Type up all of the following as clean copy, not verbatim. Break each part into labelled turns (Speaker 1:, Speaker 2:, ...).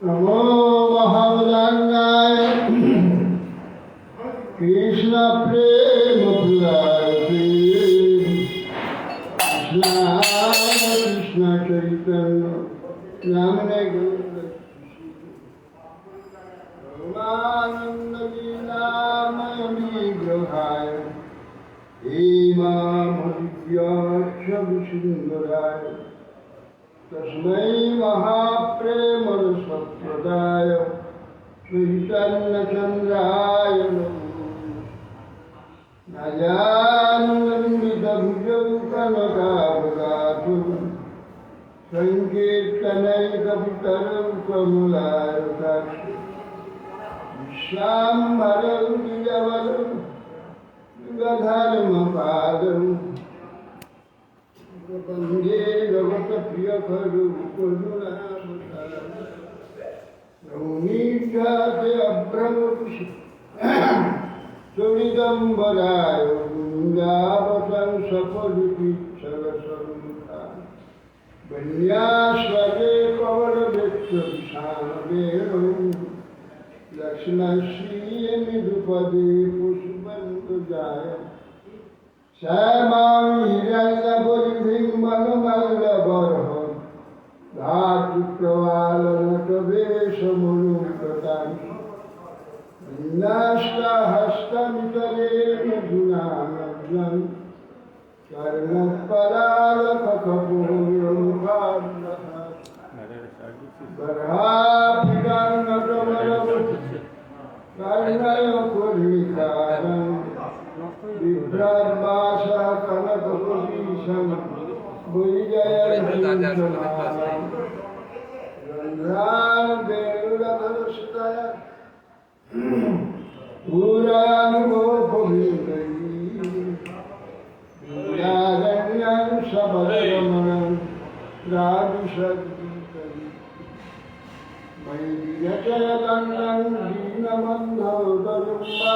Speaker 1: नमो महावदान्याय कृष्ण प्रेम पुराते कृष्ण चैतन्य नामने गौरानंद लीलामय विग्रहाय हेमामदिव्याक्षविसुन्दराय तस्मै महाप्रेमरसप्रदाय चैतन्यचन्द्राय नमो नयानुलम्बितभुजौ कनकावदातु सङ्कीर्तनैकपितरौ कमलायताक्षि विश्वाम्बरौ द्विजवरौ युगधर्मपादौ वन्दे जगत्प्रियकरौ रौणीध्याते अभ्रमकुशि चोरिदम्बराय वृन्दावतं सफलिपिच्छलसन्मुखा वन्यास्वरे कवलवेक्षविषाणवेणौ लक्ष्मणश्रीयमिदुपदे पुष्पन्तजाय श्यामां हिरण्यगुरुभिं मनमल्लबर्ह धातुप्रवालनटवेशमुनुकृतानि विन्याष्टहस्तमितरेण गुणानग्नं कर्णपरालककपोरुहार्णयकुर्मिकारं बिभ्रद्भाषः कनकपुरीशं भुजयन्तीशमानं रन्ध्रान्वेणुरधरसुतय पूरानुगोपवीरैः सबरमणं राजुषद्गीतैः मयि विरचयदन्नं दीनबन्धोदयं वा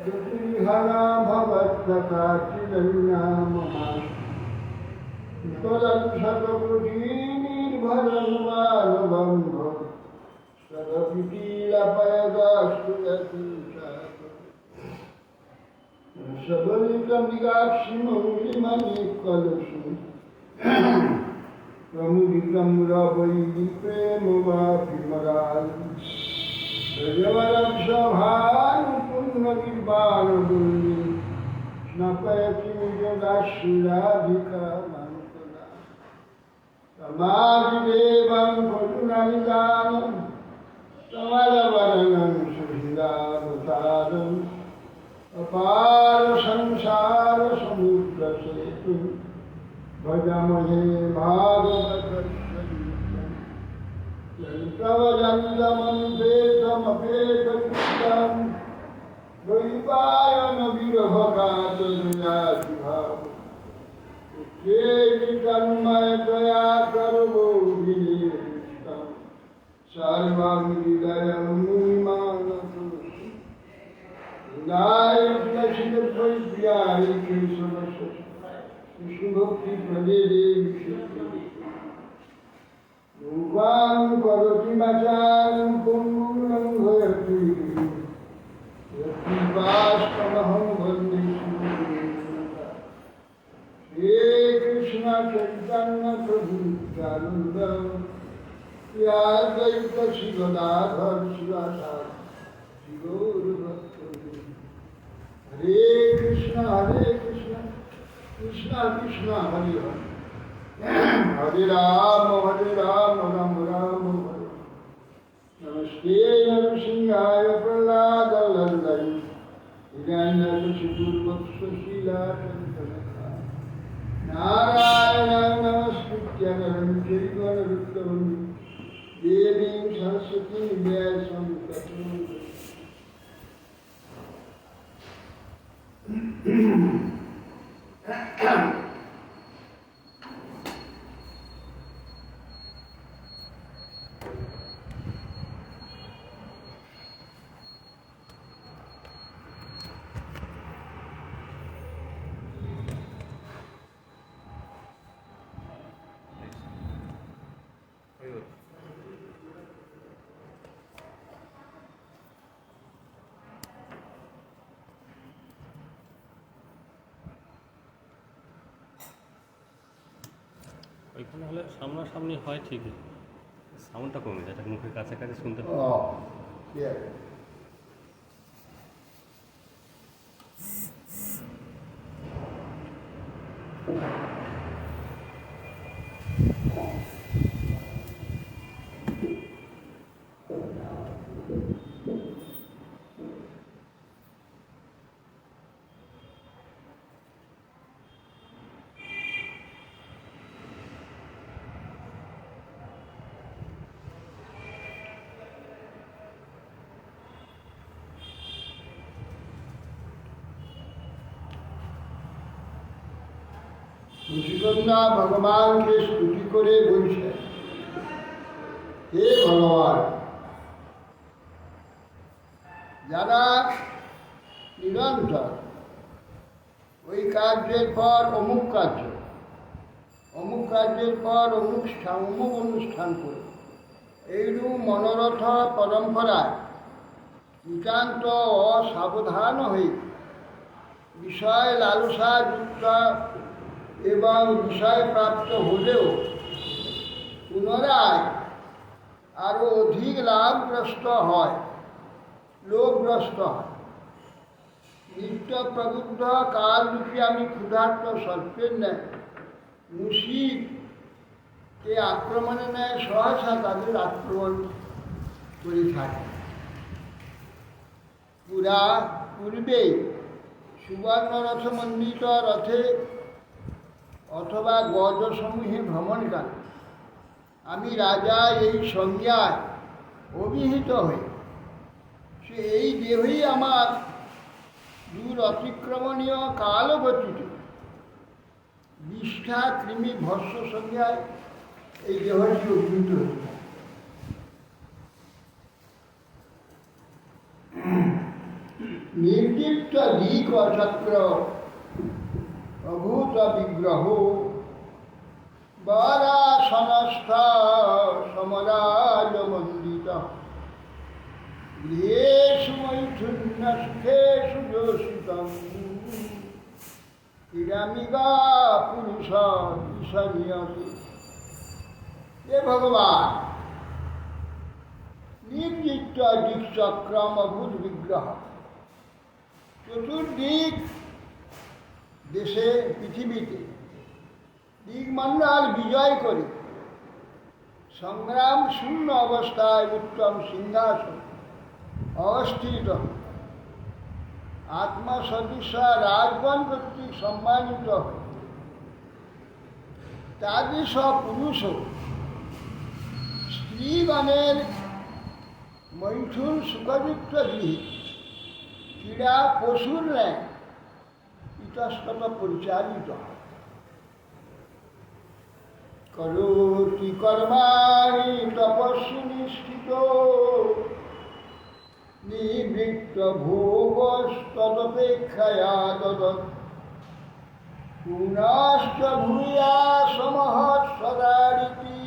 Speaker 1: दुःखिहरा भवत्तकाचिदन्याममास्तु त्वदं शतपुटीनिर्भरं बालबन्ध तदपि पीडपयदास्तु यतीशात् सबलितमृगाक्षिमौलिमणिकलशु प्रमुदितं रवैः प्रेमवाभिमरालु गजवरं सभानुपुण्यगिर्वाणदुर्गे स्नपयति निजदाश्रिराधिका मन्त्रा समाधिदेवं करुणनिदानं कमलवदनं सुहृदावतारम् अपार संसारसमुद्रसेतुं भजमहे भागवतस्वरूपम् यन्तवजन्तमनुपेतमपेतकृतं द्वैपायनविरहकातनुयाधिभावम् उच्चेति तन्मयतया सर्वोऽभिनिविष्टं सर्वं हृदयं मुनिमानतु नाय कृष्णभक्तिप्रियाय कृष्णभक्तिप्रदे देवी रूपां करोति मचानं पुण्यं भयति यत्कृपास्तमहं वन्दे हे कृष्ण चैतन्य प्रभु नित्यानन्द याद्वैत श्री गदाधर शिवासादि गौरभक्तवृन्द हरे कृष्ण कृष्ण कृष्ण हरे हरे हरे राम राम राम हरे नमस्ते नरसिंहाय प्रह्लादवल्लभाय हिरण्यकशिपुर्वक्षशीलाशङ्करः नारायणं नमस्कृत्य नरं चैव नरोत्तमं देवीं सरस्वतीं व्यासं ततो
Speaker 2: ওইখানে হলে সামনাসামনি হয় ঠিকই, সাউন্ডটা কমে যায়, এটা মুখের কাছাকাছি শুনতে পাই।
Speaker 1: Oh, yeah. ঋষিকন্যা ভগবানকে স্তুতি করে বলছে, হে ভগবান, যারা নিরন্তর ওই কার্যের পর অমুক কার্য, অমুক কার্যের পর অমুক অনুষ্ঠান করে এইরূপ মনোরথ পরম্পরায় নিতান্ত অসাবধান হয়ে বিষয় লালসা যুক্ত এবং বিষয় প্রাপ্ত হলেও পুনরায় আরও অধিক লাভগ্রস্ত হয়, লোভগ্রস্ত হয়। নিত্য প্রবুদ্ধ কালরূপী আমি ক্ষুধার্ত সর্পের ন্যায় মুশিককে আক্রমণে নেয় সহসা তাদের আক্রমণ করে থাকে। পূর্বে সুবর্ণরথ মণ্ডিত রথে অথবা গজসমূহে ভ্রমণকালে আমি রাজা এই সংজ্ঞায় অভিহিত হই, সে এই দেহই আমার দূর অতিক্রমণীয় কালগতিত বিষ্ঠা কৃমি ভস্য সংজ্ঞায় এই দেহটি অভিহিত হয়েছে। নির্দীপ্ত দিক চক্র অভূত বিগ্রহ বারাসনস্থ সমরাজ মন্ডিত গৃহেষু মৈথুন্য সুখেষু যোষিতম ইরামিগা পুরুষ ঈশানিয়তে। হে ভগবান, নির্দিষ্ট দিকচক্রম অভূত বিগ্রহ, চতুর্দিক দেশে পৃথিবীতে দিগমণ্ডল বিজয় করে সংগ্রাম শূন্য অবস্থায় উত্তম সিংহাসন অবস্থিত আত্মসদৃশ রাজগণ কর্তৃক সম্মানিত হয়। তাদৃশ পুরুষ স্ত্রীগণের মৈথুন সুখযুক্ত গৃহে ক্রীড়া পশুর ন্যায় ইতস্তত পরিচালিত হয়। করোতি কর্মাণি তপস্বী নিষ্ঠিত নিবৃত্ত ভোগস্তদপেক্ষয়া দদৎ পুনশ্চ ভূয়া সমহৎ সদারিতি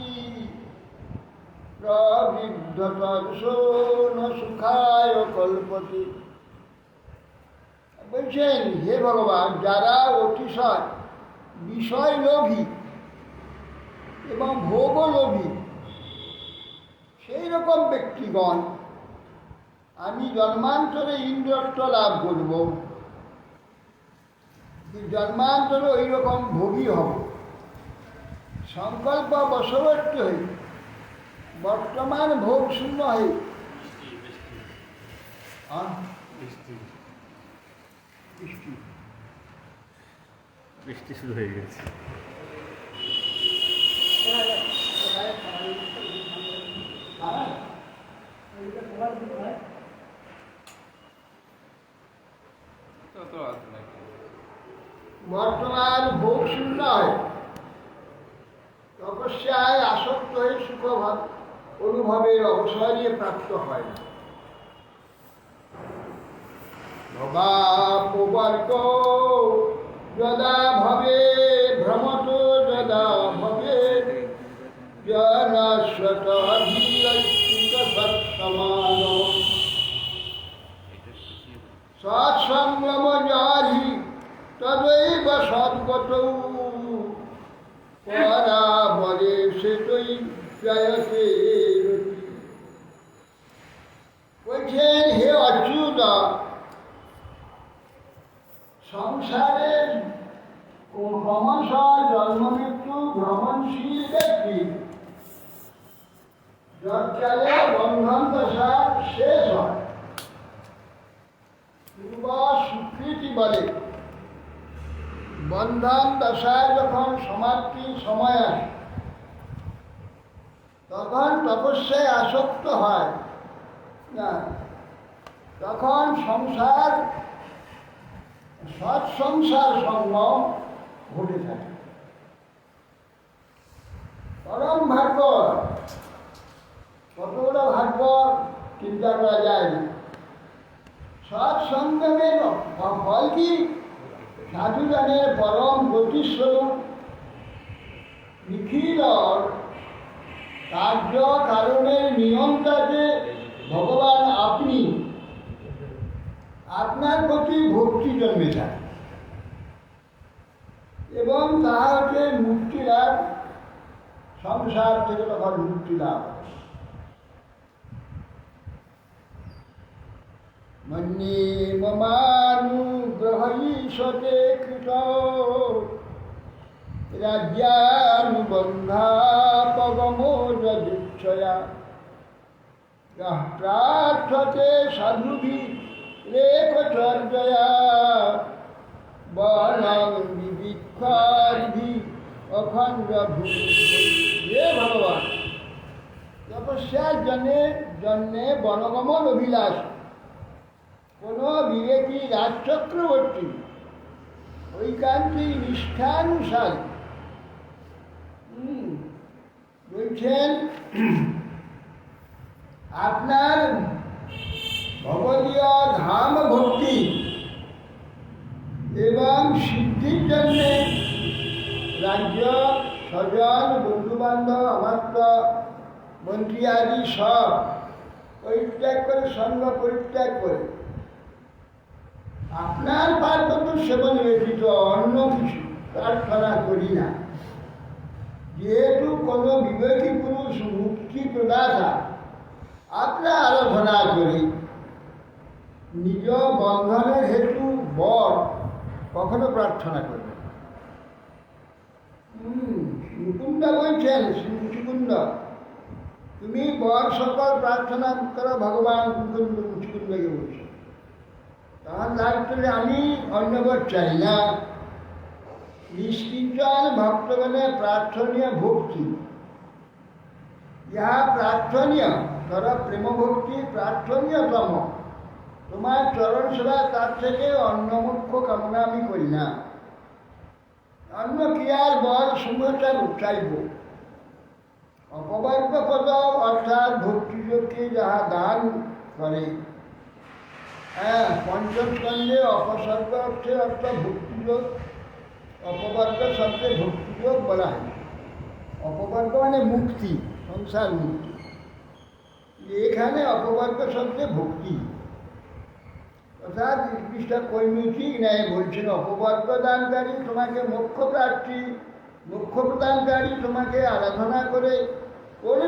Speaker 1: প্রবৃদ্ধতর্ষো ন সুখায় কল্পতে। বলছেন, হে ভগবান, যারা অতিশয় বিষয় লোভী এবং ভোগলোভী সেই রকম ব্যক্তিগণ আমি জন্মান্তরে ইন্দ্রত্ব লাভ করব, জন্মান্তরে ওই রকম ভোগী হব, সংকল্প বশবর্তী হই, বর্তমান ভোগ শূন্য হই।
Speaker 2: বৃষ্টি শুরু হয়ে গেছে।
Speaker 1: বর্তমান ভোগ শূন্য হয়, তপস্যায় আসক্ত হয়ে সুখ অনুভবের অবসরে প্রাপ্ত হয় না। ভবাপবর্গ যদা ভবে ভ্রমত যদা ভবে জনস্বত অধীয়চ্যুত সৎসমান সৎসঙ্গম জারি তদৈব সদ্গতৌ পরাবর জয়তে রতি। বলছেন হে অচ্যুত, সংসারের ক্রমশ জন্ম মৃত্যু ভ্রমণশীল ব্যক্তি যৎকালে বন্ধন দশা শেষ হয়, পূর্ব স্বীকৃতি বলে। বন্ধন দশায় যখন সমাপ্তি সময় আসে তখন তপস্যায় আসক্ত হয় না, তখন সংসার সৎসংসার সঙ্গম ঘটে থাকে। পরম ভাগ্য, কতগুলো ভাগ্য চিন্তা করা যায় না। সৎসঙ্গমের ফল কি? সাধুজনের পরম গতিস্বরূপ নিখিল কার্য কারণের নিয়ন্ত্রণে ভগবান আপনি, আপনার প্রতি ভক্তি জন্মে যায় এবং তাহা হচ্ছে মুক্তি লাভ, সংসার থেকে তখন মুক্তি লাভ। মন্যে মমানুগ্রহীশতে কৃত রাজ্যানুবন্ধাপগমোদীক্ষয়া যঃ প্রার্থতে সাধুভি রেখচর্যয়া বনং বিবিক্ষার্ভি অখণ্ড হে ভগবান, তপস্যার জন্যে বনগমন অভিলাষ কোন বিবেকী রাজচক্রবর্তী ঐকান্তিক নিষ্ঠানুসারী বলছেন আপনার ভগবদীয় ধাম ভক্তি এবং সিদ্ধির জন্যে রাজ্য, স্বজন, বন্ধুবান্ধব, আমাত্র, মন্ত্রী আদি সব পরিত্যাগ করে, সঙ্গ পরিত্যাগ করে আপনার পার্বত্য সেবন ব্যতীত অন্য কিছু প্রার্থনা করি না। যেহেতু কোনো বিবেকী পুরুষ মুক্তি প্রদাতা আপনার আরাধনা করি, নিজ বন্ধনের হেতু বর কখনো প্রার্থনা করবেন। মুকুন্দ বলছেন, মুচুকুন্দ তুমি বর সকল প্রার্থনা করো, ভগবান মুচুকুন্দকে বলছে। তখন লাগছে আমি অন্য বর চাই না। নিষ্কিঞ্চন ভক্তগণের প্রার্থনীয় ভক্তি, ইহা প্রার্থনীয়, ধর প্রেম ভক্তি প্রার্থনীয়তম। তোমার চরণ সেবা, তার থেকে অন্য মুখ্য কামনা আমি করি না। অন্য ক্রিয়ার বল সমূহটা চাইব। অপবর্গ পদ অর্থাৎ ভক্তিযোগকে যাহা দান করে, হ্যাঁ, পঞ্চম স্কন্ধে অপসর্গ অর্থে অর্থাৎ ভক্তিযোগ, অপবর্গ শব্দে ভক্তিযোগ বলা হয়। অপবর্গ মানে মুক্তি, সংসার মুক্তি। এখানে অপবর্গ শব্দে ভক্তি অর্থাৎ জিনিসটা কৈমিক নেয়। বলছেন অপবর্গ দানকারী তোমাকে মোক্ষ প্রার্থী, মোক্ষ প্রদানকারী তোমাকে আরাধনা করে কোন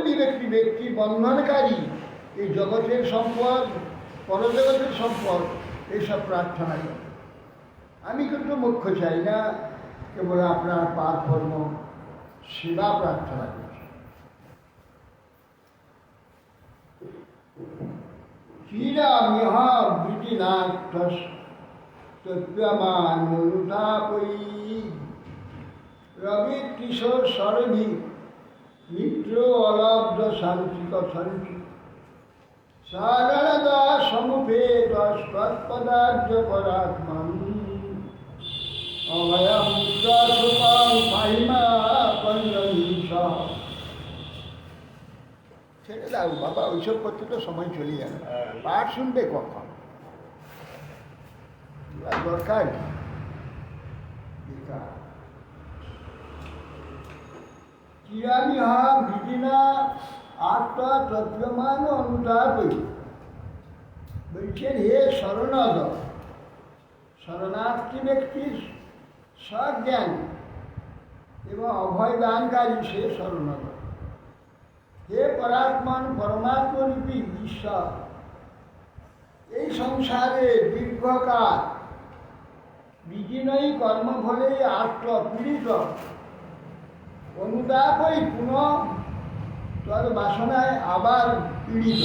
Speaker 1: ব্যক্তি বন্ধনকারী এই জগতের সম্পদ, পরজগতের সম্পদ, এইসব প্রার্থনা করে। আমি কিন্তু মোক্ষ চাই না, কেবল আপনার পাপ কর্ম সেবা প্রার্থনা করছি। চিরামিহ বিধিনাথ তত্ত্বমানুতাপয়ী রবি কিশোর সরভি মিত্র অলব্ধ শান্তিক সঞ্চি সারদা সমুপেত তৎপদার্য পরাত্মান অভয়ম সুপাং পাহিমা পঞ্চমীশ। ছেড়ে দাও বাবা, ওইসব করতে তো সময় চলে যাবে। পাঠ শুনবে কখন? দরকার চিরামি বিধিনা আত্মা তত্ত্বমান অনুতাপী। বলছেন হে শরণাদ, শরণার্থী ব্যক্তির সজ্ঞান এবং অভয় দানকারী সে শরণাদ। হে পরাত্মন পরমাত্মরূপী ঈশ্বর, এই সংসারে দীর্ঘকাল বিজীর্ণই কর্মফলেই আষ্ট পীড়িত অনুতাপই পুনঃ তোর বাসনায় আবার পীড়িত।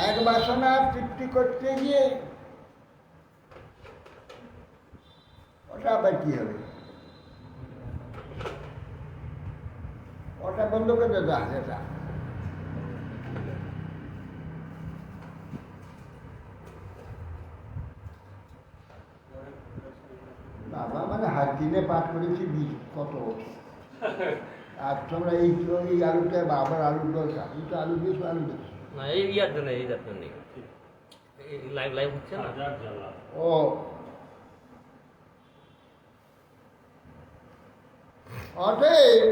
Speaker 1: এক বাসনা তৃপ্তি করতে গিয়ে ওটা আবার কী হবে? ওটা বন্ধ করে দেওয়া যেটা বাবা মানে হাত দিনে পাঠ করেছি কত বছর। আর তোমরা এই আলুটা বা আবার আলুর দরকার, এই তো আলু দিয়েছো আলু দিয়েছো
Speaker 3: না এই ইয়ার জন্য এই যাত্রা নেই লাইভ লাইভ হচ্ছে না।
Speaker 1: ও অতএব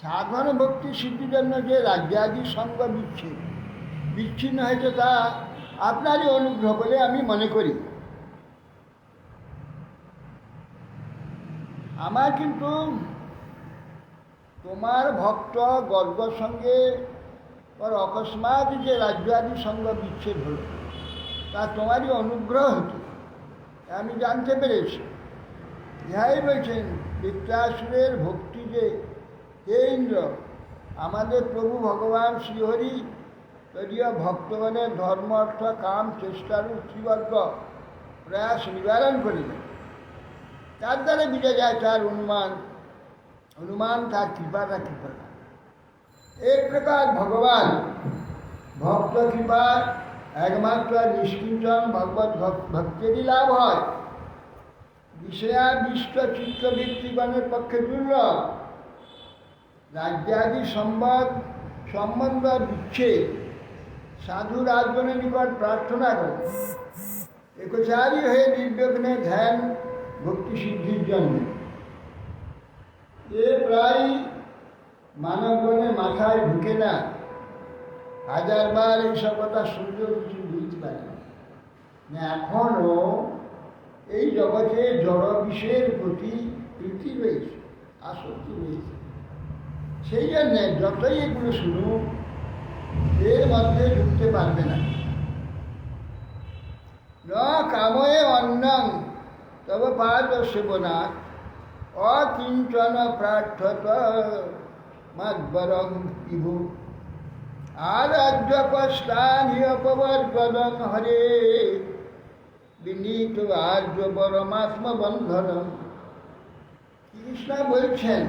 Speaker 1: সাধারণ ভক্তি সিদ্ধির জন্য যে রাজ্যাদি সঙ্গ বিচ্ছিন্ন হয়েছে তা আপনারই অনুগ্রহ বলে আমি মনে করি। আমার কিন্তু তোমার ভক্ত গর্গর সঙ্গে ওর অকস্মাৎ যে রাজ্যাদি সঙ্গ বিচ্ছেদ হলো তা তোমারই অনুগ্রহ হতো আমি জানতে পেরেছি। ইহাই বলছেন বৃত্তাসুরের ভক্তি যে হে ইন্দ্র, আমাদের প্রভু ভগবান শ্রীহরি তদীয় ভক্তগণের ধর্ম অর্থ কাম চেষ্টারূপ ত্রিবর্গ প্রয়াস নিবারণ করিলেন। তার দ্বারা বুঝা যায় তার অনুমান তার কৃপা। এক প্রকার ভগবান ভক্ত কৃপা একমাত্র নিষ্কিঞ্চন ভগবত ভক্তেরই লাভ হয়। বিষয়াবিষ্ট চিত্তবৃত্তিগণের পক্ষে দুর্লভ। রাজ্যাদি সম্বন্ধ বিচ্ছেদ সাধু রাজগণের নিকট প্রার্থনা করে একচারী হয়ে নির্বিঘ্নে ধ্যান ভক্তি সিদ্ধির জন্য। এ প্রায় মানবগণের মাথায় ঢুকে না। হাজারবার এইসব কথা শুনলেও কিছু বুঝতে পারি না। এখনও এই জগতে জড় বিষয়ের প্রতি প্রীতি রয়েছে, আসক্তি রয়েছে। সেই জন্যে যতই এগুলো শুনুক এর মধ্যে ঢুকতে পারবে না। ন কাময়ে অন্নং তব পাদ সেবনাথ অকিঞ্চন প্রার্থত মাদ্বরং বিভু আরাধ্য কষ্টানি অপবর্গদং হরে বিনীত আর্য পরমাত্ম বন্ধনম। কৃষ্ণ বলছেন,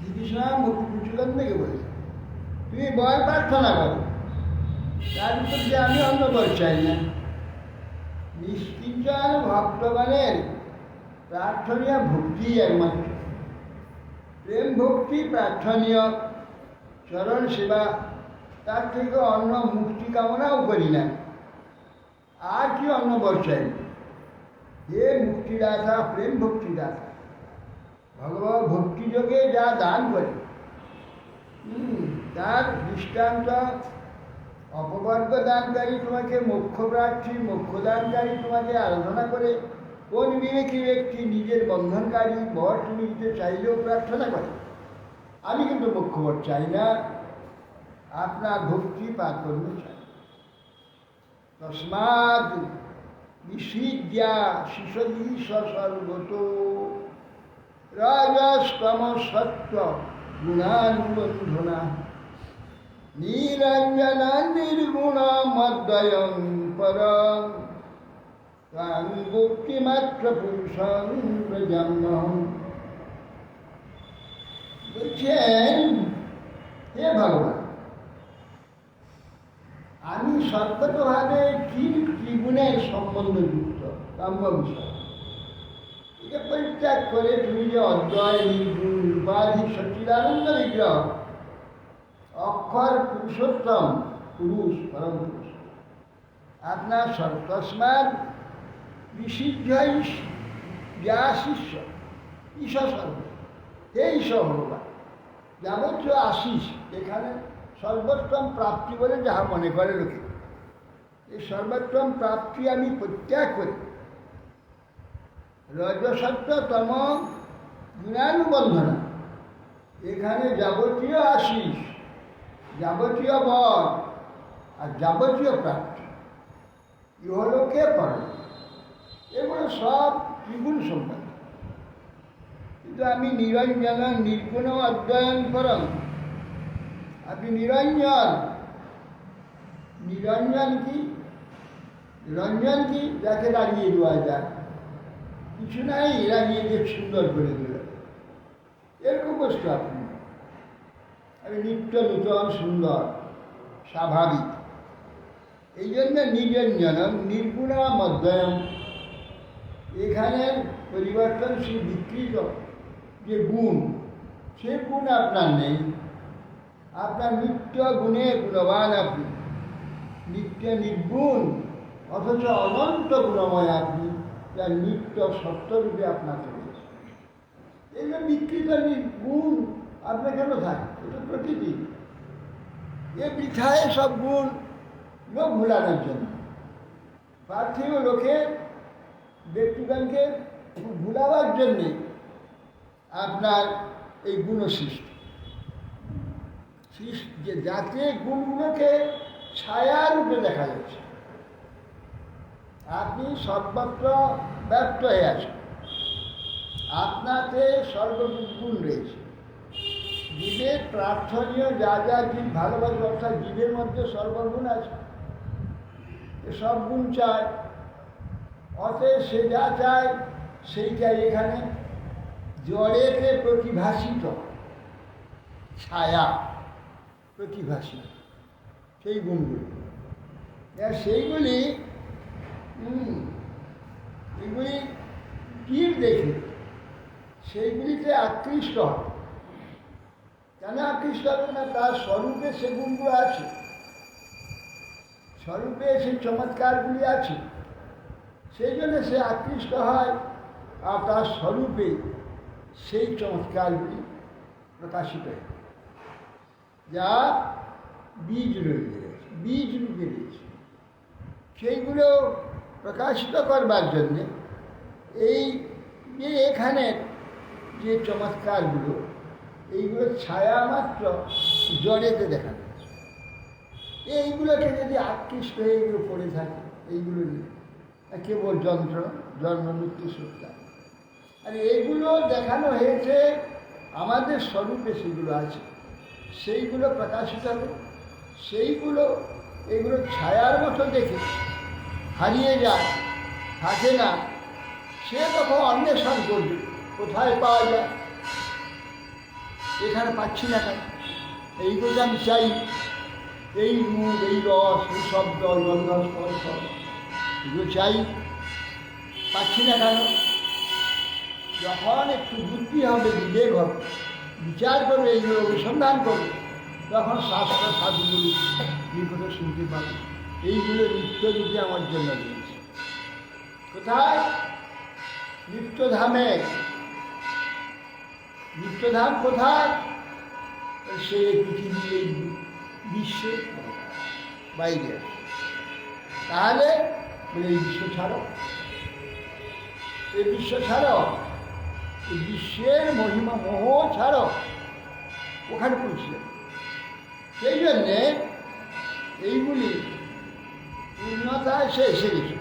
Speaker 1: কৃষ্ণ মুখুচুলন থেকে বলছেন তুমি বল প্রার্থনা করো, তার উপর যে আমি অন্য বল চাই না। নিষ্কিঞ্চন ভক্তগণের প্রার্থনীয় ভক্তি একমাত্র। প্রেম ভক্তি প্রার্থনীয়, চরণ সেবা, তার থেকে অন্য মুক্তি কামনাও করি না। আর কি অন্য বল চাই? যে মুক্তিদাতা প্রেম ভক্তিদাতা ভগবত ভক্তিযোগে যা দান করে তার দৃষ্টান্ত অপবর্গ দানকারী তোমাকে মোক্ষ প্রার্থী, মোক্ষদানকারী তোমাকে আরাধনা করে কোন বিবেকী ব্যক্তি নিজের বন্ধনকারী বর তুমি দিতে চাইলেও প্রার্থনা করে। আমি কিন্তু মোক্ষবর চাই না, আপনার ভক্তি পার করতে চাই। তস্মাৎ নিষিদ্যা শিশদীশ সর্বত রাজস্তম সত্য গুণানুবন্ধনা নিরঞ্জন নির্গুণ মদ্বয়ং পরং তাং ভক্তিমাত্র পুরুষং প্রজন্মহং। বলছেন হে ভগবান, আমি সর্বতভাবে ত্রিগুণের সম্বন্ধযুক্ত কাম্য বিষয় একে পরিত্যাগ করে তুমি যে অদ্বয় নির্গুণ উপাধি সচ্চিদানন্দ বিগ্রহ অক্ষর পুরুষোত্তম পুরুষ পরম পুরুষ আপনার তস্মাৎ বিশুদ্ধ যা শিষ্য ঈশ্বর সর্ব হে ঈশ্বর ভগবান যাবতীয় আশিস এখানে সর্বোত্তম প্রাপ্তি বলে যাহা মনে করে লোকে, এই সর্বোত্তম প্রাপ্তি আমি পরিত্যাগ করি। রজসত্য তম গুণানুবন্ধনা এখানে যাবতীয় আশিস, যাবতীয় বল আর যাবতীয় প্রাপ্তি ইহলোকে পড়ে, এগুলো সব ত্রিগুণ সম্পন্ন। কিন্তু আমি নিরঞ্জন নির্গুণ অধ্যয়ন করম, আপনি নিরঞ্জন। নিরঞ্জন কি? রঞ্জন কি? যাকে রাগিয়ে দেওয়া যায়, কিছু নাই, রাগিয়ে দিয়ে সুন্দর করে দিল, এরকম বস্তু আপনি। আমি নিত্য নূতন সুন্দর স্বাভাবিক, এই জন্য নিরঞ্জনম নির্গুণম অধ্যয়ন। এখানে পরিবর্তনশীল বিকৃত যে গুণ, সে গুণ আপনার নেই। আপনার নিত্য গুণে গুণবান আপনি, নিত্য নির্গুণ, অথচ অনন্ত গুণময় আপনি, যার নিত্য সত্যরূপে আপনাকে রয়েছে। এই যে বিকৃত গুণ আপনার কেন থাকে? এটা প্রকৃতি। এ বৃথায় সব গুণ লোক ভুলানোর জন্য, পার্থিব লোকের ব্যক্তিগণকে ভুলাবার জন্যে আপনার এই গুণ সৃষ্টি, যে যাতে গুণগুলোকে ছায়ারূপে দেখা যাচ্ছে। আপনি সর্বত্র ব্যর্থ হয়ে আছেন, আপনাতে সর্বগুণ রয়েছে। জীবের প্রার্থনীয় যা যা জীব ভালোবাসে, অর্থাৎ জীবের মধ্যে সর্বগুণ আছে, সব গুণ চায়। অতএব সে যা চায় সেইটাই এখানে জড়েতে প্রতিভাসিত, ছায়া প্রতিভাসিত সেই গুণগুলি। সেইগুলি এগুলি তীর দেখে সেইগুলিতে আকৃষ্ট হয়। কেন আকৃষ্ট হবে না? তার স্বরূপে সে গুণগুলো আছে, স্বরূপে সেই চমৎকারগুলি আছে, সেই জন্য সে আকৃষ্ট হয়। আর তার স্বরূপে সেই চমৎকারগুলি প্রকাশিত হয়, যা বীজ রয়েছে, বীজ রূপে রয়েছে। সেইগুলো প্রকাশিত করবার জন্যে এই যে এখানে যে চমৎকারগুলো, এইগুলো ছায়া মাত্র জড়েতে দেখা যাচ্ছে। এইগুলোকে যদি আকৃষ্ট হয়ে এগুলো পড়ে থাকে, এইগুলো নিয়ে কেবল যন্ত্র, জন্ম মৃত্যু সত্তা। আর এইগুলো দেখানো হয়েছে আমাদের স্বরূপে, সেগুলো আছে, সেইগুলো প্রকাশিত হবে। সেইগুলো এগুলো ছায়ার মতো দেখে হারিয়ে যায়, থাকে না। সে তখন অন্বেষণ করবে কোথায় পাওয়া যায়, এখানে পাচ্ছি না কেন, এইগুলো আমি চাই, এই মুখ, এই রস, এই শব্দ, গন্ধ, স্পর্শ, এগুলো চাই, পাচ্ছি না কেন। যখন একটু বুদ্ধি হবে, বিবেক হবে, বিচার করবে, এইগুলো অনুসন্ধান করবে, তখন শাস্ত্র সাধুগুলি নিকটে শুনতে পাবে এইগুলো নিত্যরূপে আমার জন্য দিয়েছে। কোথায়? নিত্যধামে। নিত্যধাম কোথায়? সে পৃথিবী, এই বিশ্বে বাইরে। তাহলে এই বিশ্ব ছাড়ো, এই বিশ্ব ছাড়ো, এই বিশ্বের মহিমা মোহ ছাড়ো, ওখানে পৌঁছলে। সেই জন্যে এইগুলি পূর্ণতায় সে এসে গেছে।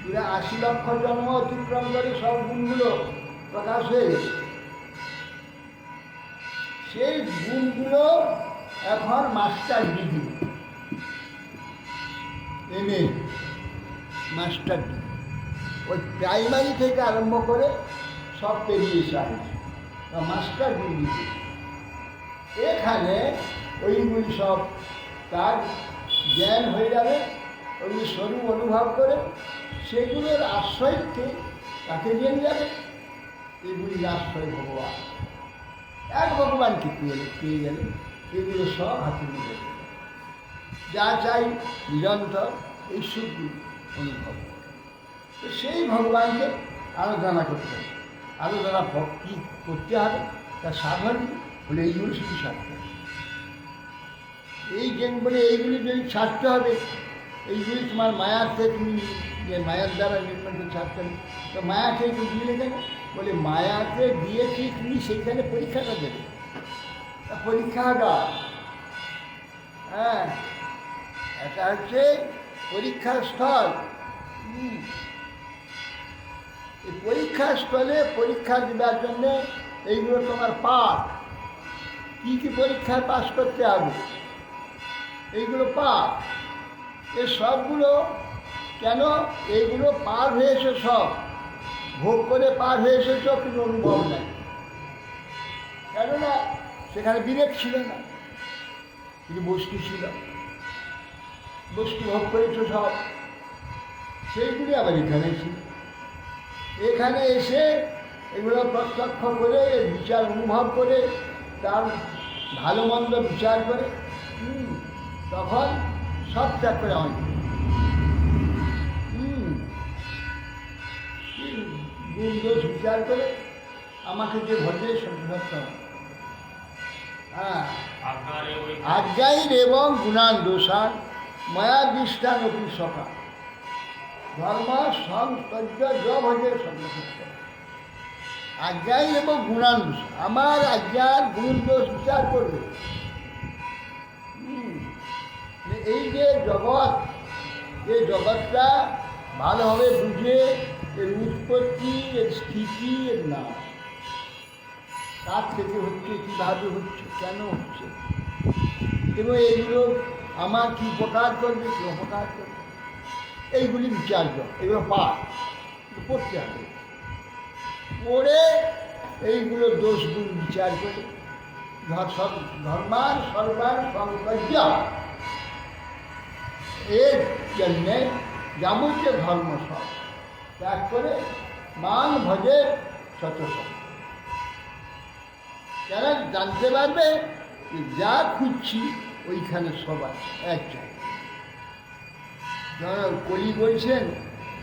Speaker 1: পুরো ৮০ লক্ষ জন্ম অতিক্রম করে সব গুণগুলো প্রকাশ হয়ে গেছে। সেই গুণগুলো এখন master degree, MA master degree, ওই প্রাইমারি থেকে আরম্ভ করে সব পেরিয়ে এসে আসছে মাস্টার ডিগ্রি। এখানে ওইগুলি সব তার জ্ঞান হয়ে যাবে, ওইগুলি স্বরূপ অনুভব করে সেগুলোর আশ্রয়কে তাকে নিয়ে যাবে। এগুলির আশ্রয় ভগবান, এক ভগবানকে পেয়ে গেলে এগুলো সব হাতে নিয়ে যাবে। যা চাই নিরন্তর এই সুখগুলি অনুভব, তো সেই ভগবানকে আরাধনা করতে হবে। আরাধনা ভক্তি করতে হবে, তার সাধন বলে এইগুলো শুধু ছাড়তে হবে। এই বলে এইগুলি যদি ছাড়তে হবে, এইগুলি তোমার মায়াতে, তুমি যে মায়ার দ্বারা তো ছাড়তে হবে। তো মায়াকে দিলে কেন? বলে মায়াকে দিয়েছি তুমি সেইখানে পরীক্ষাটা দেবে, পরীক্ষা দাও। হ্যাঁ, এটা হচ্ছে পরীক্ষার স্থল। এই পরীক্ষার স্থলে পরীক্ষা দেওয়ার জন্যে এইগুলো তোমার পাঠ। কী কী পরীক্ষায় পাস করতে হবে, এইগুলো পাঠ। এ সবগুলো কেন? এইগুলো পার হয়েছে, সব ভোগ করে পার হয়ে এসেছ, কিন্তু অনুভব নাই। কেননা সেখানে বিবেক ছিল না, কিন্তু বস্তু ছিল, বস্তু ভোগ করেছ সব, সেইগুলি আবার এখানে ছিল। এখানে এসে এগুলো প্রত্যক্ষ করে বিচার অনুভব করে তার ভালো মন্দ বিচার করে তখন সব ত্যাগ করে হয়। গুণ দোষ বিচার করে আমাকে যে ভজে সন্তুষ্ট। হ্যাঁ, আজ্ঞায়ীর এবং গুণান দোষান মায়া দৃষ্টান অতি সখা ধর্ম সংস্তর্য ভজে সন্তুষ্ট। আজ্ঞায়ী এবং গুণান দোষ, আমার আজ্ঞার গুণ দোষ বিচার করবে। এই যে জগৎ, এই জগৎটা ভালোভাবে বুঝে এর উৎপত্তি, এর স্থিতি, এর নাশ, কার থেকে হচ্ছে, কীভাবে হচ্ছে, কেন হচ্ছে, এবং এইগুলো আমার কী উপকার করবে, কী অপকার করবে, এইগুলি বিচার কর। এগুলো পাঠ পড়তে হবে, পড়ে এইগুলো দোষগুলো বিচার করে ধর্মার সর্বার সংকর্য এর জন্যে যাবতীয় ধর্ম সব ত্যাগ করে মান ভজে সতসৎ। যারা জানতে পারবে যা খুঁজছি ওইখানে সবাই এক জায়গায়। কলি বলছেন,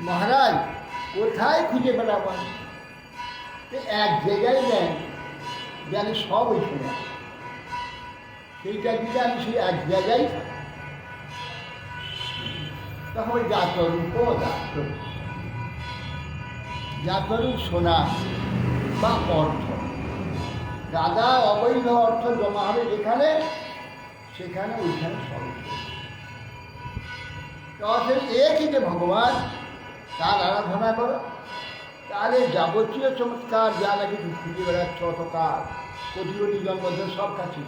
Speaker 1: মহারাজ কোথায় খুঁজে বেড়াবেন, এক জায়গায় দেন, জানি সব ওইখানে আছে। সেইটা দিলে আমি সেই এক জায়গায় থাকি। তখন ওই জাতরূপ জাতরূপ সোনা বা অর্থ, গাদা অবৈধ অর্থ জমা হবে যেখানে, সেখানে ওইখানে সব। তাহলে একই যে ভগবান, তার আরাধনা করো, তাহলে যাবতীয় চমৎকার যা নাকি খুঁজে বেড়াচ্ছ অতকাল, কোটি কোটি জন্মদিন সব কাছে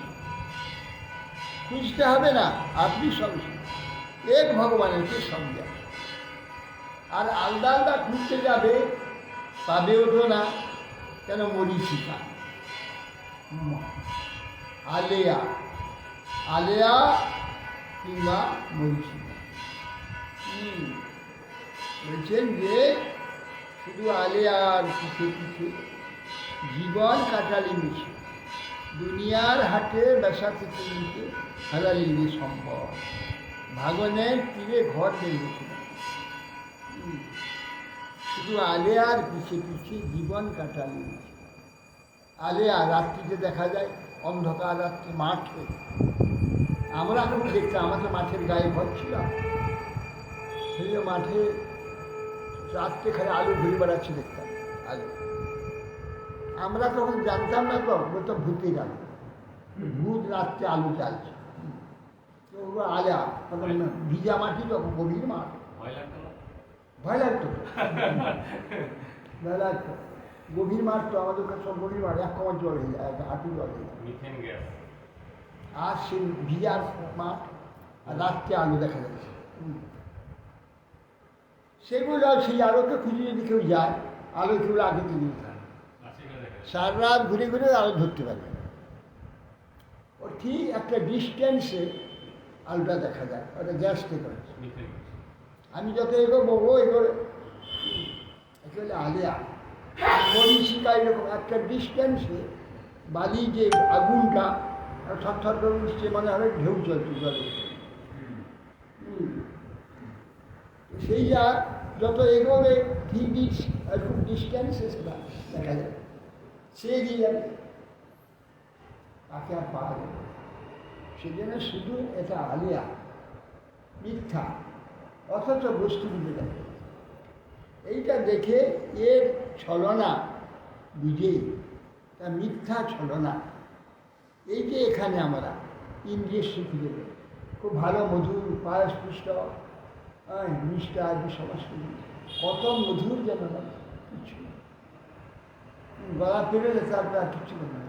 Speaker 1: খুঁজতে হবে না, আপনি সব এক ভগবানের কে সঙ্গে আছে। আর আলাদা আলাদা খুঁজতে যাবে, পাবেও তো না। কেন? মরীচিকা, আলেয়া, আলেয়া কিংবা মরীচিকা। বলছেন যে শুধু আলেয়ার পিছে পিছে জীবন কাটালি মিছে, দুনিয়ার হাটে বেসা থেকে নিতে হারালি সম্ভব, ভাগনের তীরে ঘর বেরিয়েছিল। শুধু আলেয়ার পিছে পিছে জীবন কাটালি মিছে। আলেয়া রাত্রিতে দেখা যায়, অন্ধকার রাত্রি মাঠে। আমরা এখন দেখতাম, আমাদের মাঠের গায়ে ঘর ছিল, সেই মাঠে রাত্রে খালি আলু ঘুরে বেড়াচ্ছে দেখতাম, আলু। আমরা তখন জানতাম না, তো বলতাম ভূতের আলু, ভূত রাত্রে আলু চালছে। তো ওগুলো আলেয়া, তখন ভিজা মাটি, তখন গভীর মাঠ, ভয় লাগতো। ভয় লাগতো, গভীর মাঠ তো আমাদের কাছে, সব গভীর মাঠ, এক কমার জল হয়ে যায়, হাঁটু জল হয়ে যায়। আর সেই ভিজার মাঠ, আর রাত্রে আলু দেখা যাচ্ছে। সেগুলো সেই আলোকে খুঁজে যদি কেউ যায়, আলো কেউ আগে তুলে সারা রাত ঘুরে ঘুরে আলো ধরতে পারবে। ও ঠিক একটা ডিস্টেন্সে আলোটা দেখা যায়, ওটা গ্যাস থেকে। আমি যত এগোবো এগোলে আলেয়া মরীচিকা, এরকম একটা ডিস্টেন্সে বালি যে আগুনটা থরথর করে উঠছে, মানে হবে ঢেউ চলছে জলে। সেই যা যত এগোবে ঠিক খুব ডিস্টেন্সে সেটা দেখা যাবে, সে এগিয়ে যাবে, তাকে আর পাওয়া যাবে। সেই জন্য শুধু এটা আলিয়া, মিথ্যা, অথচ বস্তু বুঝে যাবে। এইটা দেখে এর ছলনা বুঝেই, তা মিথ্যা ছলনা, এই যে এখানে আমরা ইন্দ্রিয় শিখে দেবে খুব ভালো মধুর পায়েস পুষ্ট মিষ্টি আদি সমস্ত কত মধুর যেন লাগে, কিছু গলা পেরোলে তারপরে আর কিছু না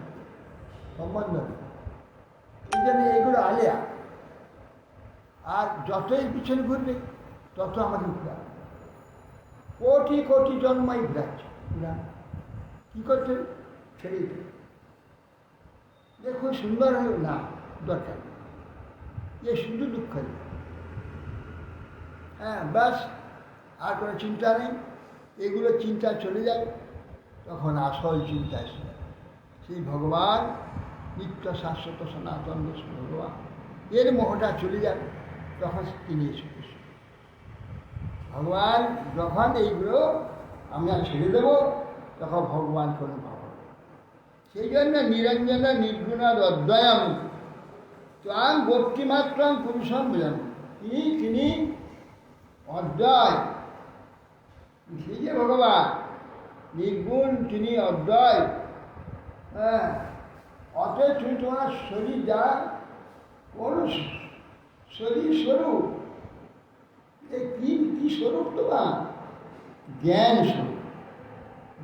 Speaker 1: সম্বন্ধ নেই। এই জন্য এগুলো আলেয়া, আর যতই পিছনে ঘুরবে তত আমাকে ঘুরা, কোটি কোটি জন্মাই ঘুরাচ্ছে, ঘুরা কী করছে ছেড়ে দিতে দেখুন সুন্দর হয়ে না দরকার, এ শুধু দুঃখ নেই। হ্যাঁ ব্যাস, আর কোনো চিন্তা নেই, এগুলো চিন্তা চলে যায়, তখন আসল চিন্তা এসে যায় সেই ভগবান নিত্য শাশ্বত সনাতন বিষ্ণু ভগবান, এর মোহটা চলে যাবে, তখন তিনি এসে ভগবান যখন এইগুলো আমরা ছেড়ে দেবো তখন ভগবান কোনো ভাব, সেই জন্য নিরঞ্জন নির্গুণার অদ্বয়ম ত্বাং ভক্তিমাত্রং পুরুষম বুঝান, তিনি অদ্বয়, সেই যে ভগবান নির্গুণ, তিনি অদ্বয়। হ্যাঁ, অতএব তুমি তোমার শরীর যা কোন শরীর স্বরূপ, কি স্বরূপ তোমার? জ্ঞান স্বরূপ,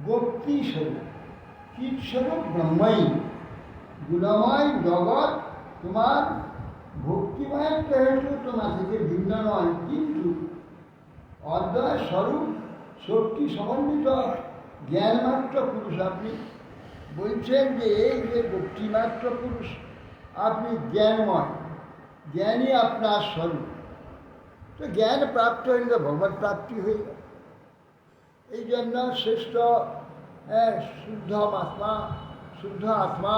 Speaker 1: ভক্তি স্বরূপ, চিৎ স্বরূপ ব্রহ্মই, গুণময় জগৎ তোমার ভক্তিময়ের হেতু তোমার থেকে ভিন্ন নয়, কিন্তু অদ্বয় স্বরূপ শক্তি সমন্বিত জ্ঞানমাত্র পুরুষ। আপনি বলছেন যে এই যে ভক্তিমাত্র পুরুষ, আপনি জ্ঞানময়, জ্ঞানই আপনার স্বরূপ, তো জ্ঞান প্রাপ্ত হইলে ভগবত প্রাপ্তি হয়ে যায়। এই জন্য শ্রেষ্ঠ শুদ্ধ আত্মা, শুদ্ধ আত্মা,